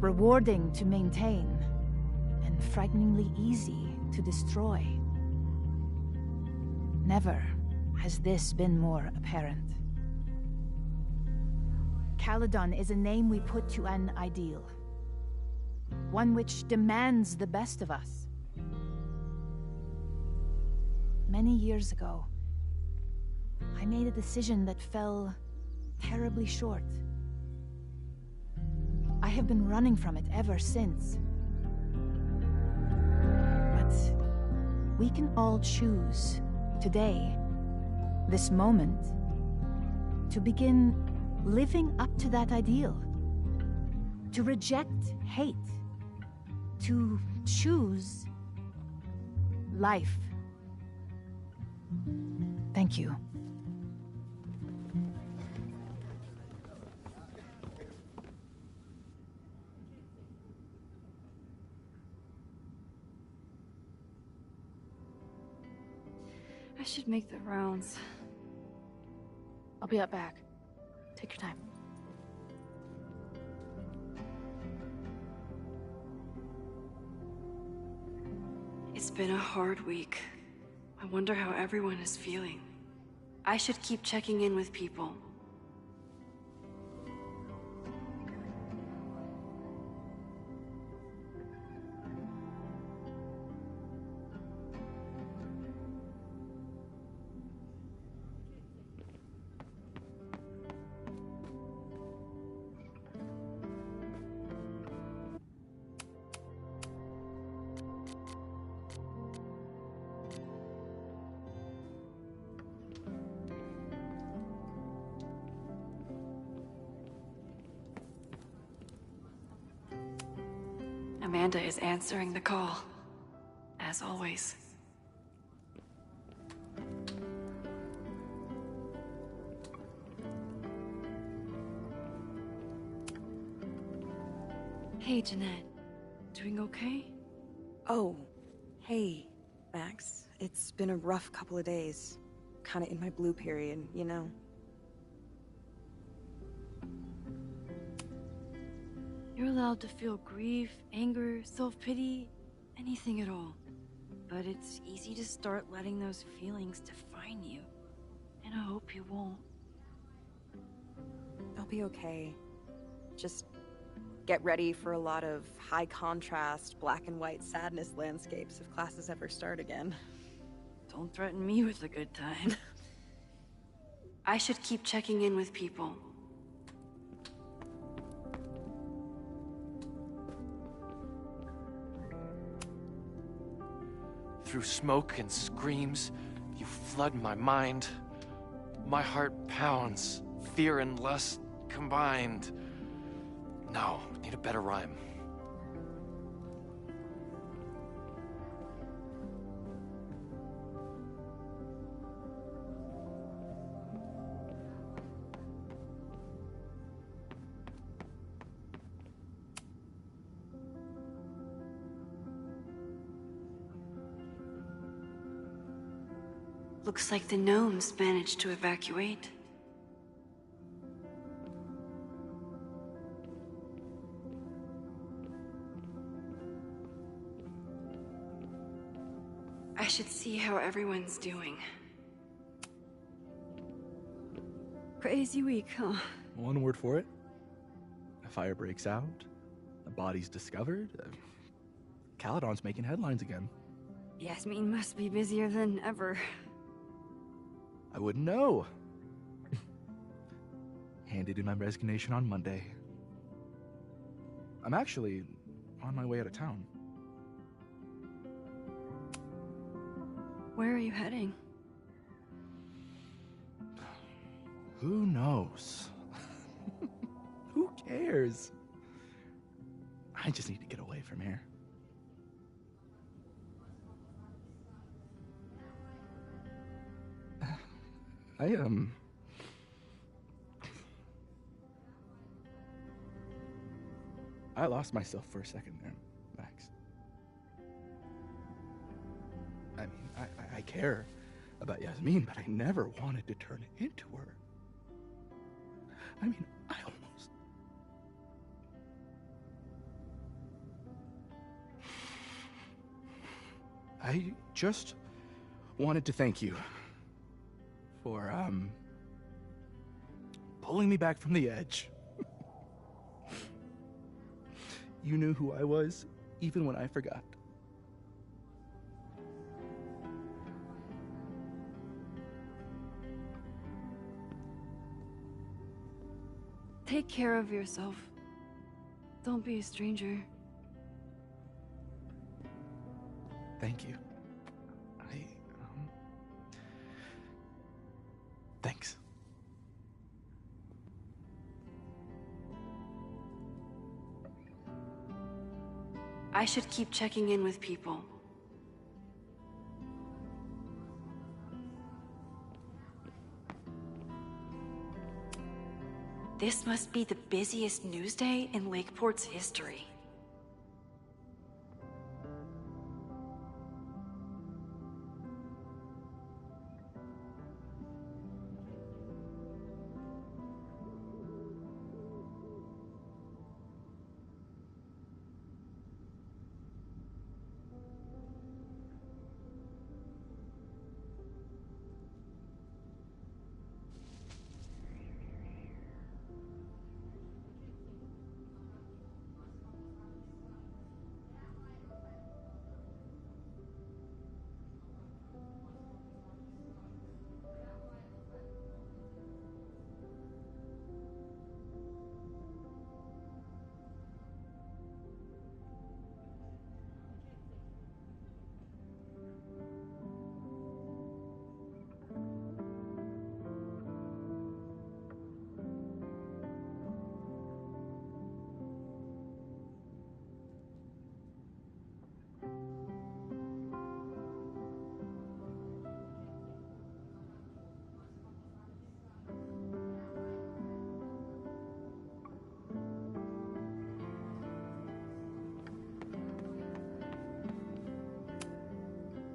rewarding to maintain, and frighteningly easy to destroy. Never has this been more apparent. Caledon is a name we put to an ideal. One which demands the best of us. Many years ago, I made a decision that fell terribly short. I have been running from it ever since. But we can all choose today, this moment, to begin living up to that ideal. To reject hate. To choose life. Thank you. I should make the rounds. I'll be up back. Take your time. It's been a hard week. I wonder how everyone is feeling. I should keep checking in with people. Amanda is answering the call, as always. Hey, Jeanette. Doing okay? Oh, hey, Max. It's been a rough couple of days. Kinda in my blue period, you know? You're allowed to feel grief, anger, self-pity, anything at all. But it's easy to start letting those feelings define you. And I hope you won't. I'll be okay. Just get ready for a lot of high contrast, black and white sadness landscapes if classes ever start again. Don't threaten me with a good time. I should keep checking in with people. Through smoke and screams, you flood my mind. My heart pounds, fear and lust combined. No, need a better rhyme. Looks like the gnomes managed to evacuate. I should see how everyone's doing. Crazy week, huh? One word for it. A fire breaks out, A body's discovered. Caledon's making headlines again. Yasmin must be busier than ever. I wouldn't know. Handed in my resignation on Monday. I'm actually on my way out of town. Where are you heading? Who knows? Who cares? I just need to get away from here. I lost myself for a second there, Max. I mean, I care about Yasmin, but I never wanted to turn it into her. I mean, I just wanted to thank you for, pulling me back from the edge. You knew who I was, even when I forgot. Take care of yourself. Don't be a stranger. Thank you. Thanks. I should keep checking in with people. This must be the busiest news day in Lakeport's history.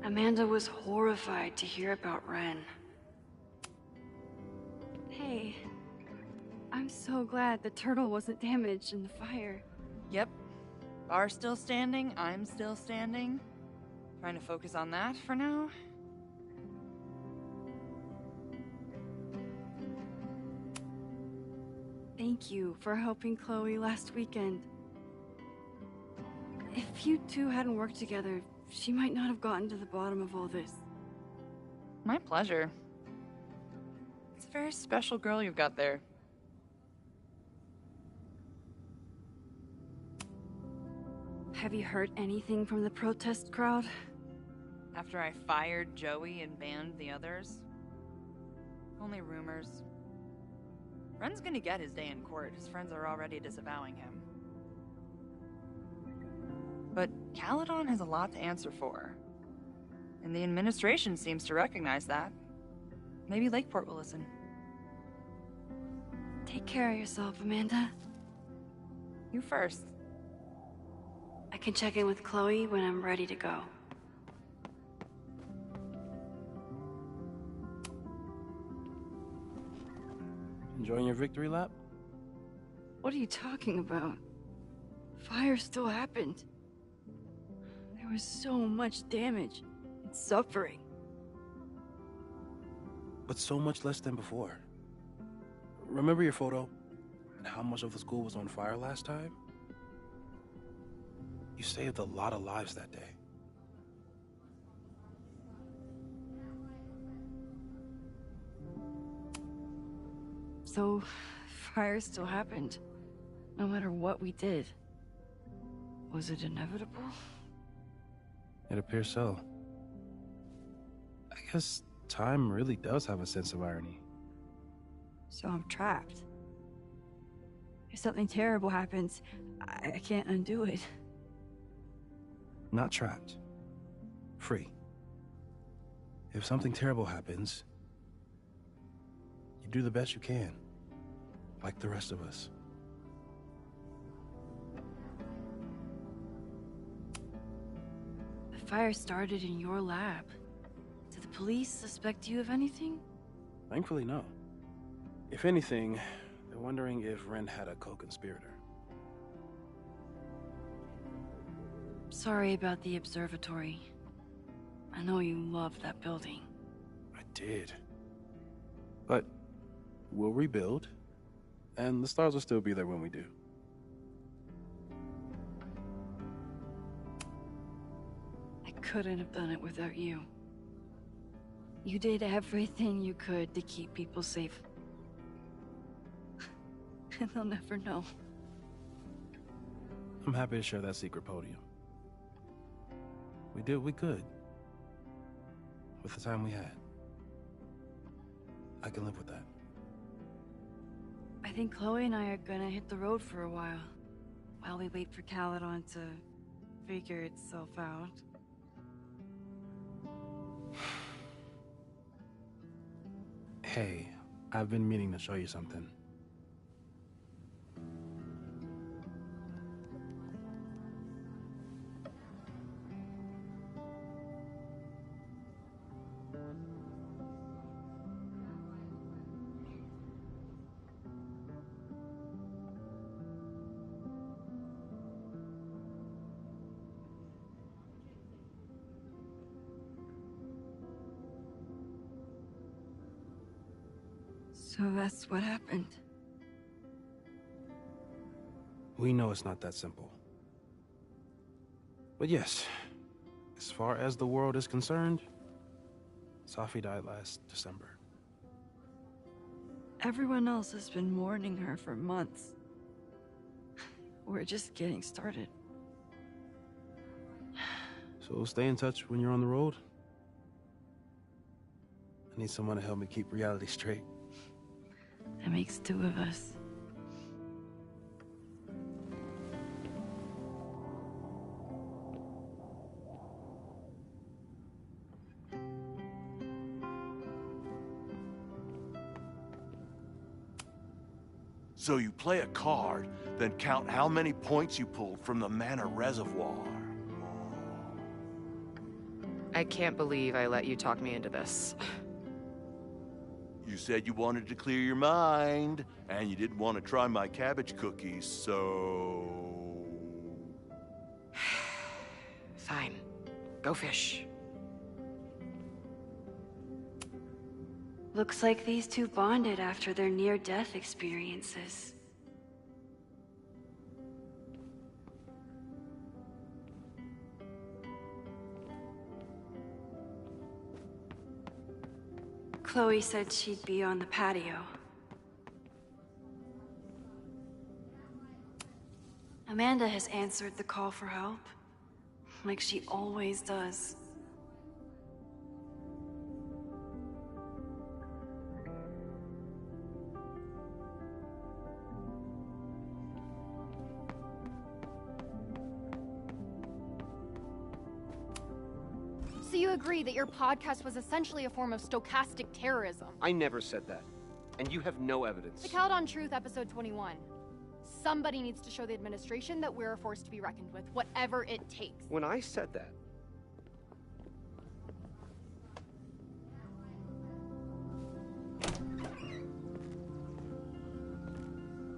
Amanda was horrified to hear about Ren. Hey, I'm so glad the turtle wasn't damaged in the fire. Yep. Bar's still standing, I'm still standing. Trying to focus on that for now. Thank you for helping Chloe last weekend. If you two hadn't worked together, she might not have gotten to the bottom of all this. My pleasure. It's a very special girl you've got there. Have you heard anything from the protest crowd? After I fired Joey and banned the others? Only rumors. Ren's gonna get his day in court. His friends are already disavowing him. But Caledon has a lot to answer for. And the administration seems to recognize that. Maybe Lakeport will listen. Take care of yourself, Amanda. You first. I can check in with Chloe when I'm ready to go. Enjoying your victory lap? What are you talking about? Fire still happened. There was so much damage and suffering. But so much less than before. Remember your photo? And how much of the school was on fire last time? You saved a lot of lives that day. So, fire still happened, no matter what we did. Was it inevitable? It appears so. I guess time really does have a sense of irony. So I'm trapped. If something terrible happens, I can't undo it. Not trapped. Free. If something terrible happens, you do the best you can, like the rest of us. The fire started in your lab. Did the police suspect you of anything? Thankfully, no. If anything, they're wondering if Ren had a co-conspirator. Sorry about the observatory. I know you loved that building. I did. But we'll rebuild, and the stars will still be there when we do. I couldn't have done it without you. You did everything you could to keep people safe. And they'll never know. I'm happy to share that secret podium. We did what we could. With the time we had. I can live with that. I think Chloe and I are gonna hit the road for a while we wait for Caledon to figure itself out. Hey, I've been meaning to show you something. So that's what happened. We know it's not that simple. But yes, as far as the world is concerned, Safi died last December. Everyone else has been mourning her for months. We're just getting started. So stay in touch when you're on the road. I need someone to help me keep reality straight. That makes two of us. So you play a card, then count how many points you pulled from the mana reservoir. I can't believe I let you talk me into this. You said you wanted to clear your mind, and you didn't want to try my cabbage cookies, so... Fine. Go fish. Looks like these two bonded after their near-death experiences. Chloe said she'd be on the patio. Amanda has answered the call for help, like she always does. So you agree that your podcast was essentially a form of stochastic terrorism? I never said that. And you have no evidence. The Caledon Truth, episode 21. Somebody needs to show the administration that we're a force to be reckoned with, whatever it takes. When I said that,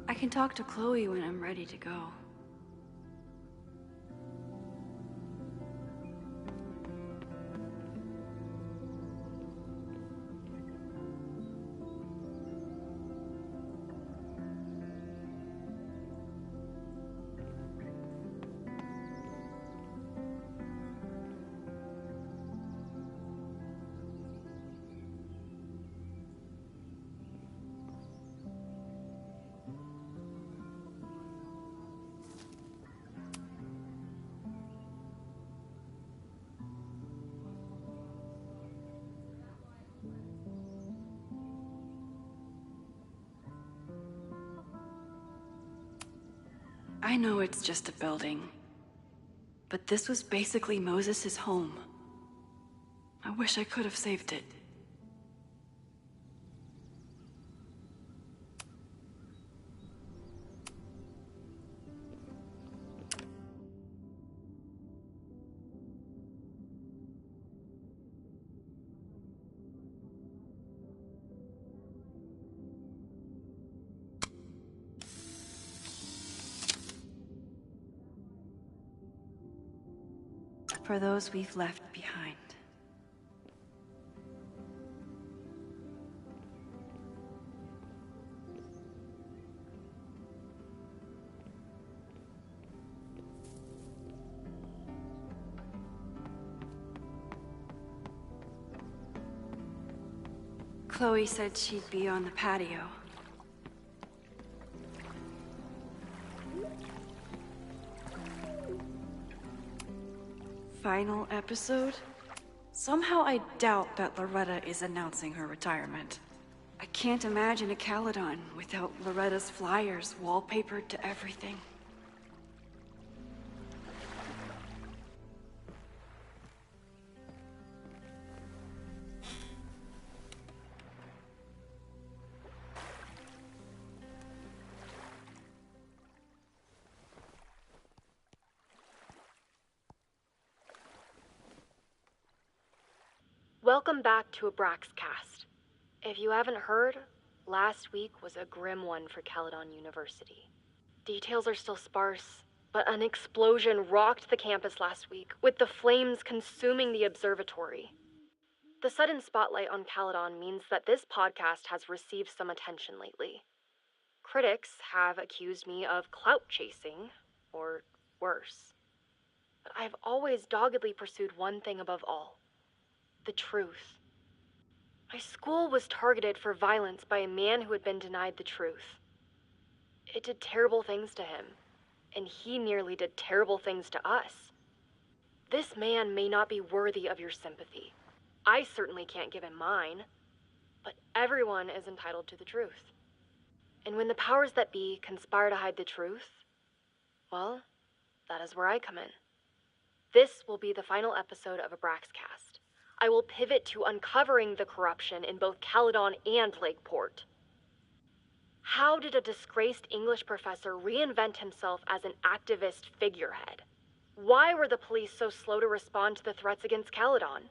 I can talk to Chloe when I'm ready to go. I know it's just a building, but this was basically Moses' home. I wish I could have saved it. For those we've left behind. Chloe said she'd be on the patio. Final episode? Somehow I doubt that Loretta is announcing her retirement. I can't imagine a Caledon without Loretta's flyers wallpapered to everything. Welcome back to Abraxcast. If you haven't heard, last week was a grim one for Caledon University. Details are still sparse, but an explosion rocked the campus last week, with the flames consuming the observatory. The sudden spotlight on Caledon means that this podcast has received some attention lately. Critics have accused me of clout chasing, or worse. But I've always doggedly pursued one thing above all. The truth. My school was targeted for violence by a man who had been denied the truth. It did terrible things to him, and he nearly did terrible things to us. This man may not be worthy of your sympathy. I certainly can't give him mine, but everyone is entitled to the truth. And when the powers that be conspire to hide the truth, well, that is where I come in. This will be the final episode of Abraxcast. I will pivot to uncovering the corruption in both Caledon and Lakeport. How did a disgraced English professor reinvent himself as an activist figurehead? Why were the police so slow to respond to the threats against Caledon?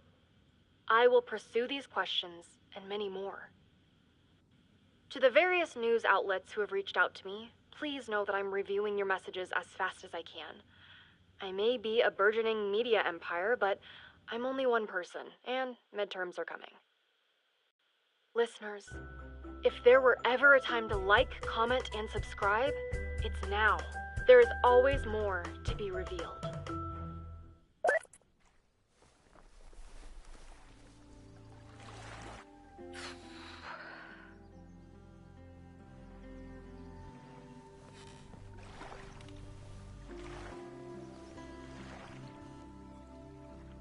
I will pursue these questions and many more. To the various news outlets who have reached out to me, please know that I'm reviewing your messages as fast as I can. I may be a burgeoning media empire, but I'm only one person, and midterms are coming. Listeners, if there were ever a time to like, comment, and subscribe, it's now. There is always more to be revealed.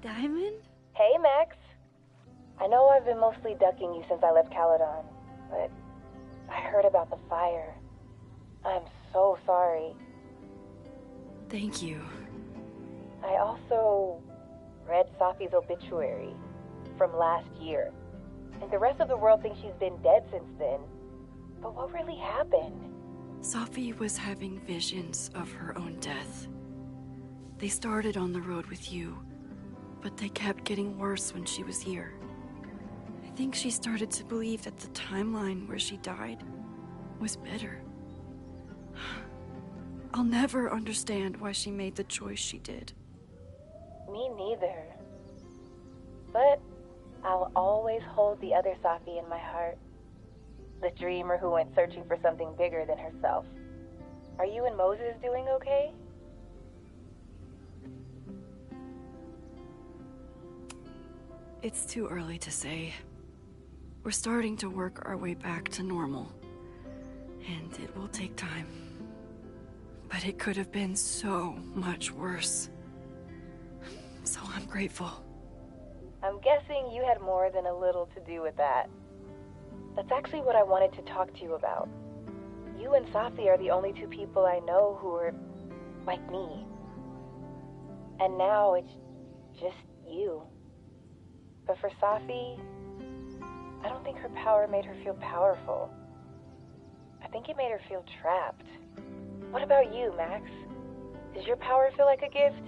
Diamond? Hey, Max. I know I've been mostly ducking you since I left Caledon, but I heard about the fire. I'm so sorry. Thank you. I also read Safi's obituary from last year, and the rest of the world thinks she's been dead since then. But what really happened? Safi was having visions of her own death. They started on the road with you, but they kept getting worse when she was here. I think she started to believe that the timeline where she died was better. I'll never understand why she made the choice she did. Me neither. But I'll always hold the other Safi in my heart. The dreamer who went searching for something bigger than herself. Are you and Moses doing okay? It's too early to say. We're starting to work our way back to normal. And it will take time. But it could have been so much worse. So I'm grateful. I'm guessing you had more than a little to do with that. That's actually what I wanted to talk to you about. You and Safi are the only two people I know who are like me. And now it's just you. But for Safi, I don't think her power made her feel powerful. I think it made her feel trapped. What about you, Max? Does your power feel like a gift?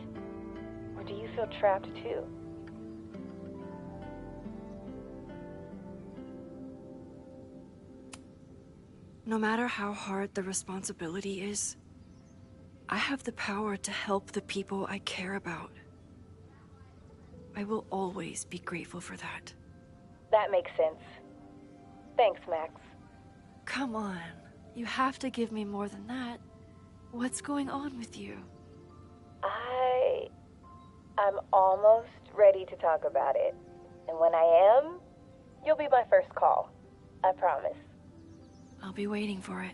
Or do you feel trapped too? No matter how hard the responsibility is, I have the power to help the people I care about. I will always be grateful for that. That makes sense. Thanks, Max. Come on, you have to give me more than that. What's going on with you? I'm almost ready to talk about it. And when I am, you'll be my first call. I promise. I'll be waiting for it.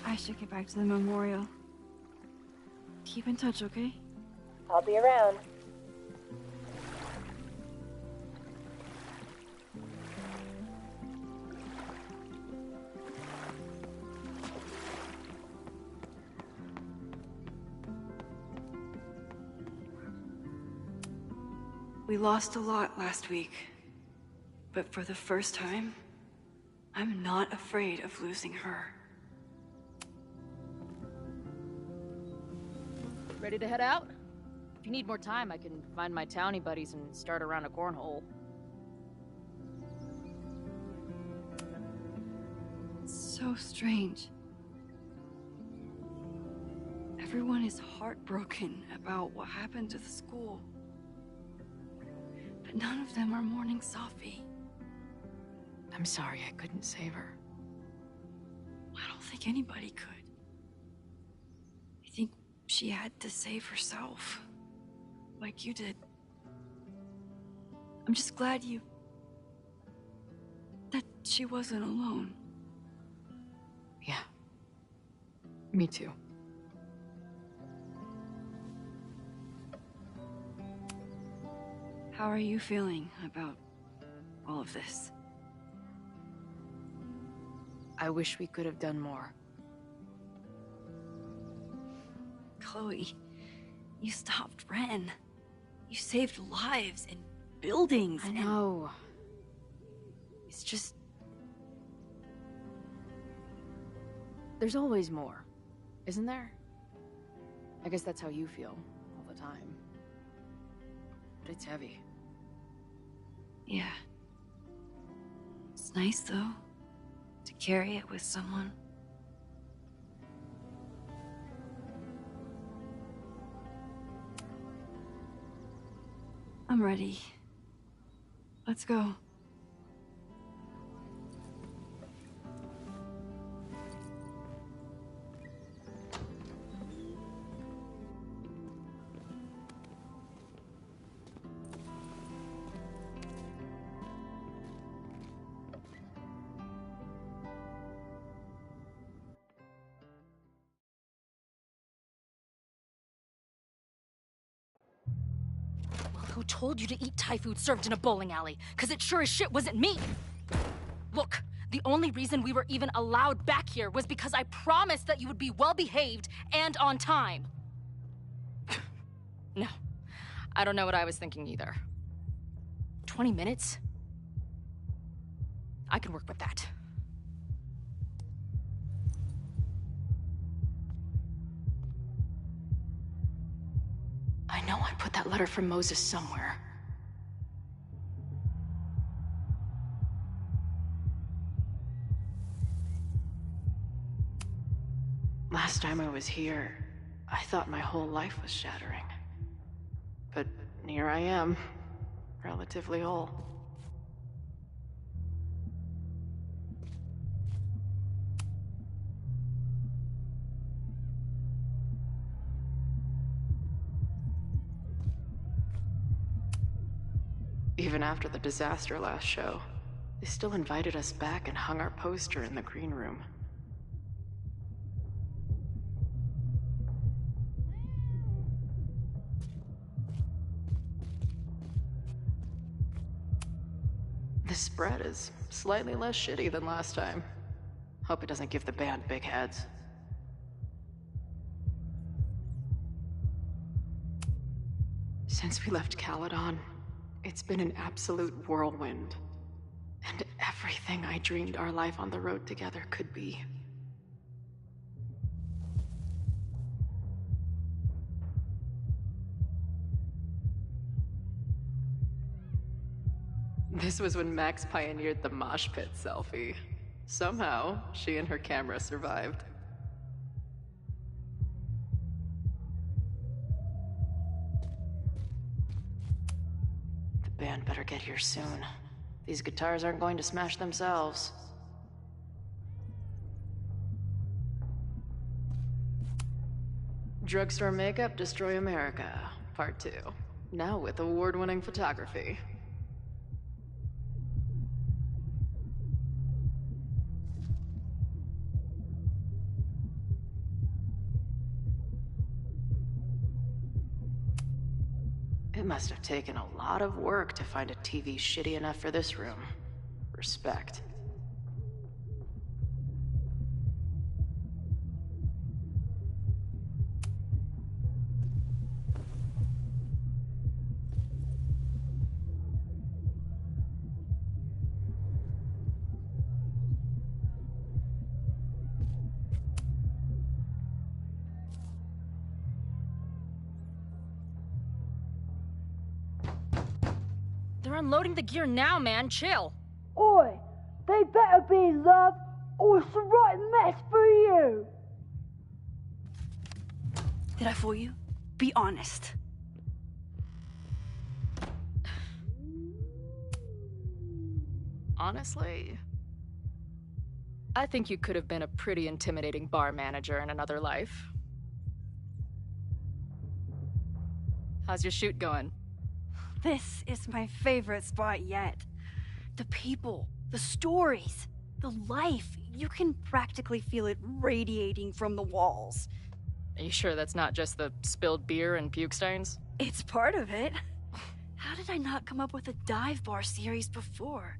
I should get back to the memorial. Keep in touch, okay? I'll be around. We lost a lot last week, but for the first time, I'm not afraid of losing her. Ready to head out? If you need more time, I can find my townie buddies and start around a cornhole. It's so strange. Everyone is heartbroken about what happened to the school. But none of them are mourning Safi. I'm sorry I couldn't save her. I don't think anybody could. I think she had to save herself. Like you did. I'm just glad that she wasn't alone. Yeah. Me too. How are you feeling about all of this? I wish we could have done more. Chloe, you stopped Ren. You saved lives and buildings. I know. It's just... There's always more, isn't there? I guess that's how you feel all the time. But it's heavy. Yeah. It's nice, though, to carry it with someone. I'm ready. Let's go. Who told you to eat Thai food served in a bowling alley? Because it sure as shit wasn't me! Look, the only reason we were even allowed back here was because I promised that you would be well-behaved and on time. No, I don't know what I was thinking either. 20 minutes? I can work with that. I know I put that letter from Moses somewhere. Last time I was here, I thought my whole life was shattering. But here I am, relatively whole. Even after the disaster last show, they still invited us back and hung our poster in the green room. This spread is slightly less shitty than last time. Hope it doesn't give the band big heads. Since we left Caledon, it's been an absolute whirlwind. And everything I dreamed our life on the road together could be. This was when Max pioneered the mosh pit selfie. Somehow, she and her camera survived. The band better get here soon. These guitars aren't going to smash themselves. Drugstore Makeup Destroy America, Part 2. Now with award-winning photography. It must have taken a lot of work to find a TV shitty enough for this room. Respect. They're unloading the gear now, man. Chill. Oi! They better be love, or it's a right mess for you! Did I fool you? Be honest. Honestly, I think you could have been a pretty intimidating bar manager in another life. How's your shoot going? This is my favorite spot yet. The people, the stories, the life. You can practically feel it radiating from the walls. Are you sure that's not just the spilled beer and puke stains? It's part of it. How did I not come up with a dive bar series before?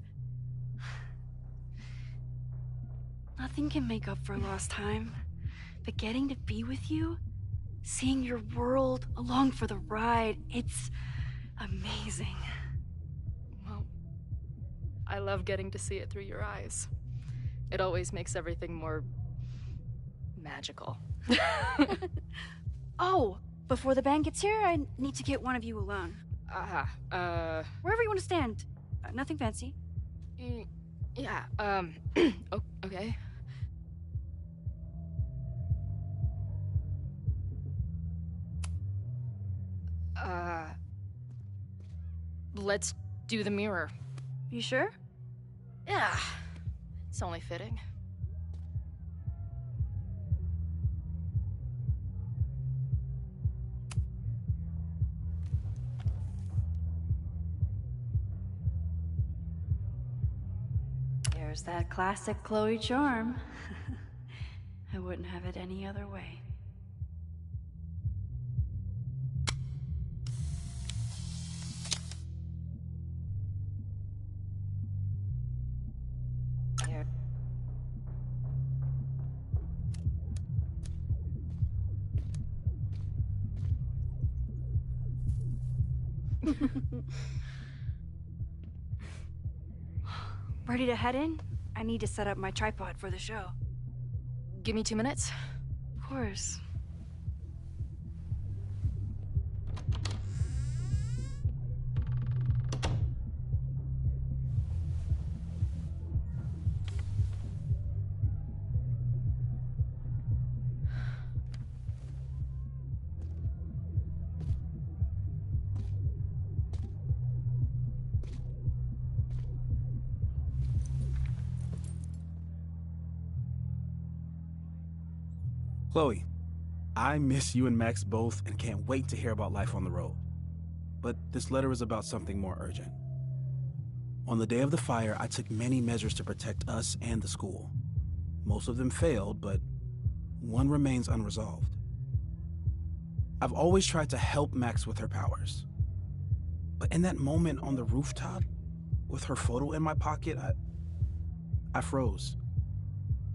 Nothing can make up for lost time. But getting to be with you, seeing your world along for the ride, it's amazing. Well, I love getting to see it through your eyes. It always makes everything more magical. Oh, before the band gets here, I need to get one of you alone. Wherever you want to stand. Nothing fancy. Yeah, okay. Let's do the mirror. You sure? Yeah. It's only fitting. There's that classic Chloe charm. I wouldn't have it any other way. Ready to head in? I need to set up my tripod for the show. Give me 2 minutes. Of course. Chloe, I miss you and Max both and can't wait to hear about life on the road. But this letter is about something more urgent. On the day of the fire, I took many measures to protect us and the school. Most of them failed, but one remains unresolved. I've always tried to help Max with her powers. But in that moment on the rooftop, with her photo in my pocket, I froze.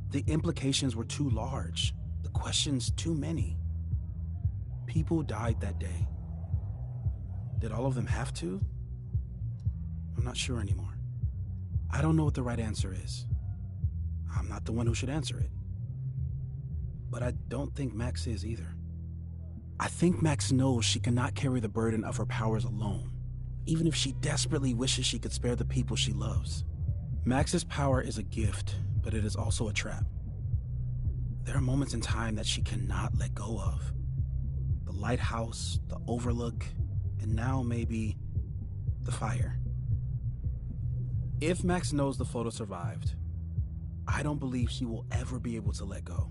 The implications were too large, the questions too many. People died that day. Did all of them have to? I'm not sure anymore. I don't know what the right answer is. I'm not the one who should answer it. But I don't think Max is either. I think Max knows she cannot carry the burden of her powers alone, even if she desperately wishes she could spare the people she loves. Max's power is a gift, but it is also a trap. There are moments in time that she cannot let go of. The lighthouse, the overlook, and now maybe the fire. If Max knows the photo survived, I don't believe she will ever be able to let go.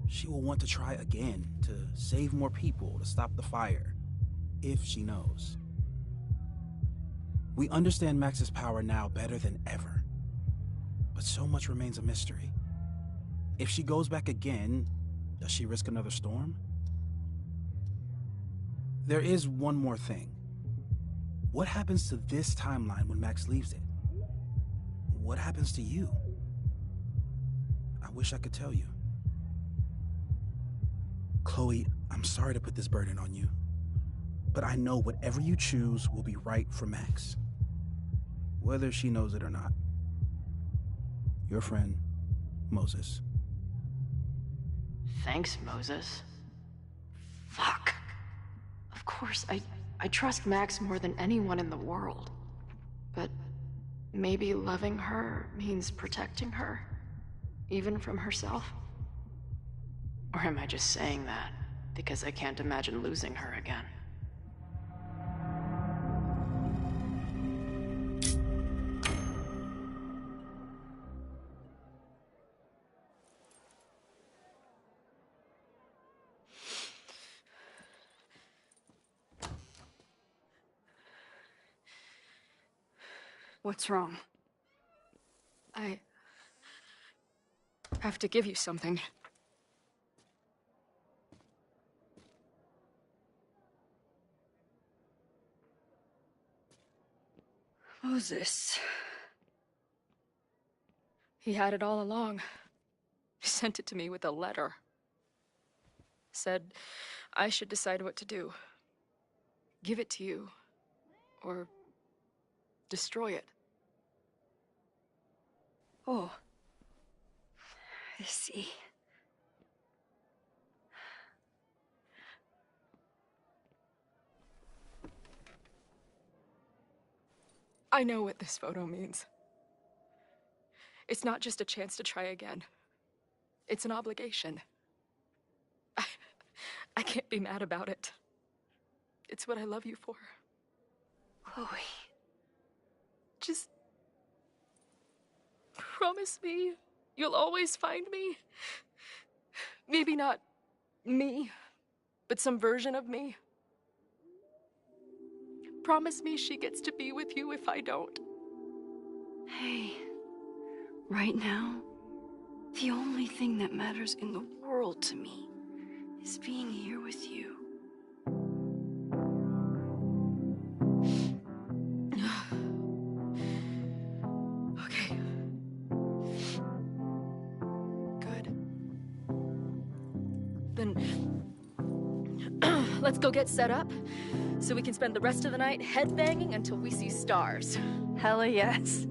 She will want to try again, to save more people, to stop the fire, if she knows. We understand Max's power now better than ever, but so much remains a mystery. If she goes back again, does she risk another storm? There is one more thing. What happens to this timeline when Max leaves it? What happens to you? I wish I could tell you. Chloe, I'm sorry to put this burden on you, but I know whatever you choose will be right for Max, whether she knows it or not. Your friend, Moses. Thanks, Moses. Fuck. Of course, I trust Max more than anyone in the world. But maybe loving her means protecting her, even from herself? Or am I just saying that because I can't imagine losing her again? What's wrong? I have to give you something. Moses. He had it all along. He sent it to me with a letter. Said I should decide what to do. Give it to you, or destroy it. Oh. I see. I know what this photo means. It's not just a chance to try again. It's an obligation. I can't be mad about it. It's what I love you for. Chloe. Just promise me you'll always find me. Maybe not me, but some version of me. Promise me she gets to be with you if I don't. Hey, right now, the only thing that matters in the world to me is being here with you. Okay. Good. Then let's go get set up so we can spend the rest of the night headbanging until we see stars. Hella yes.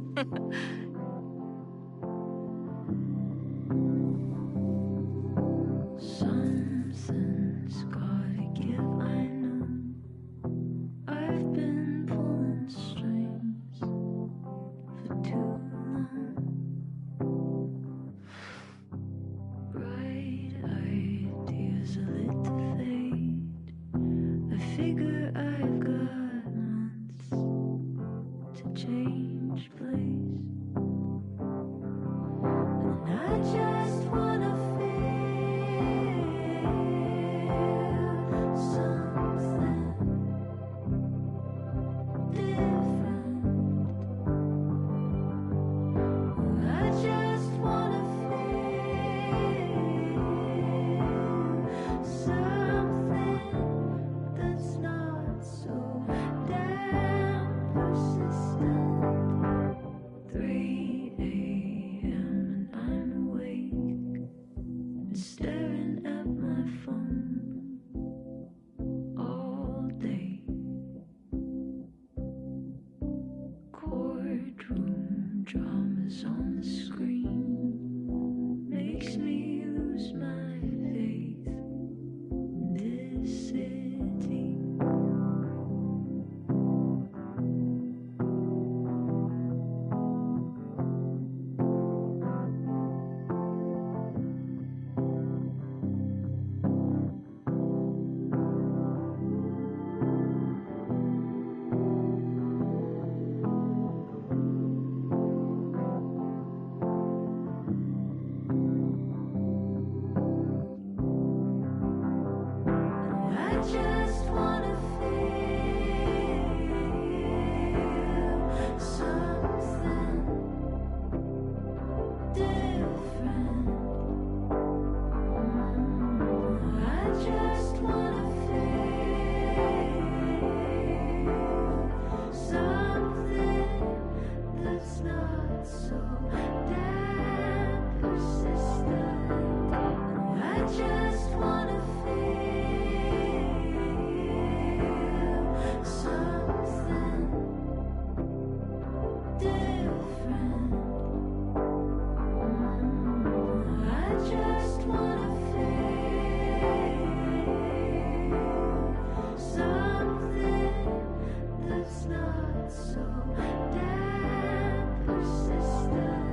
Something's gotta give, I know. I've been pulling strings for too long. Bright ideas are lit to fade. I figure I've got months to change place. just wanna feel something different. I just wanna feel something that's not so damn persistent.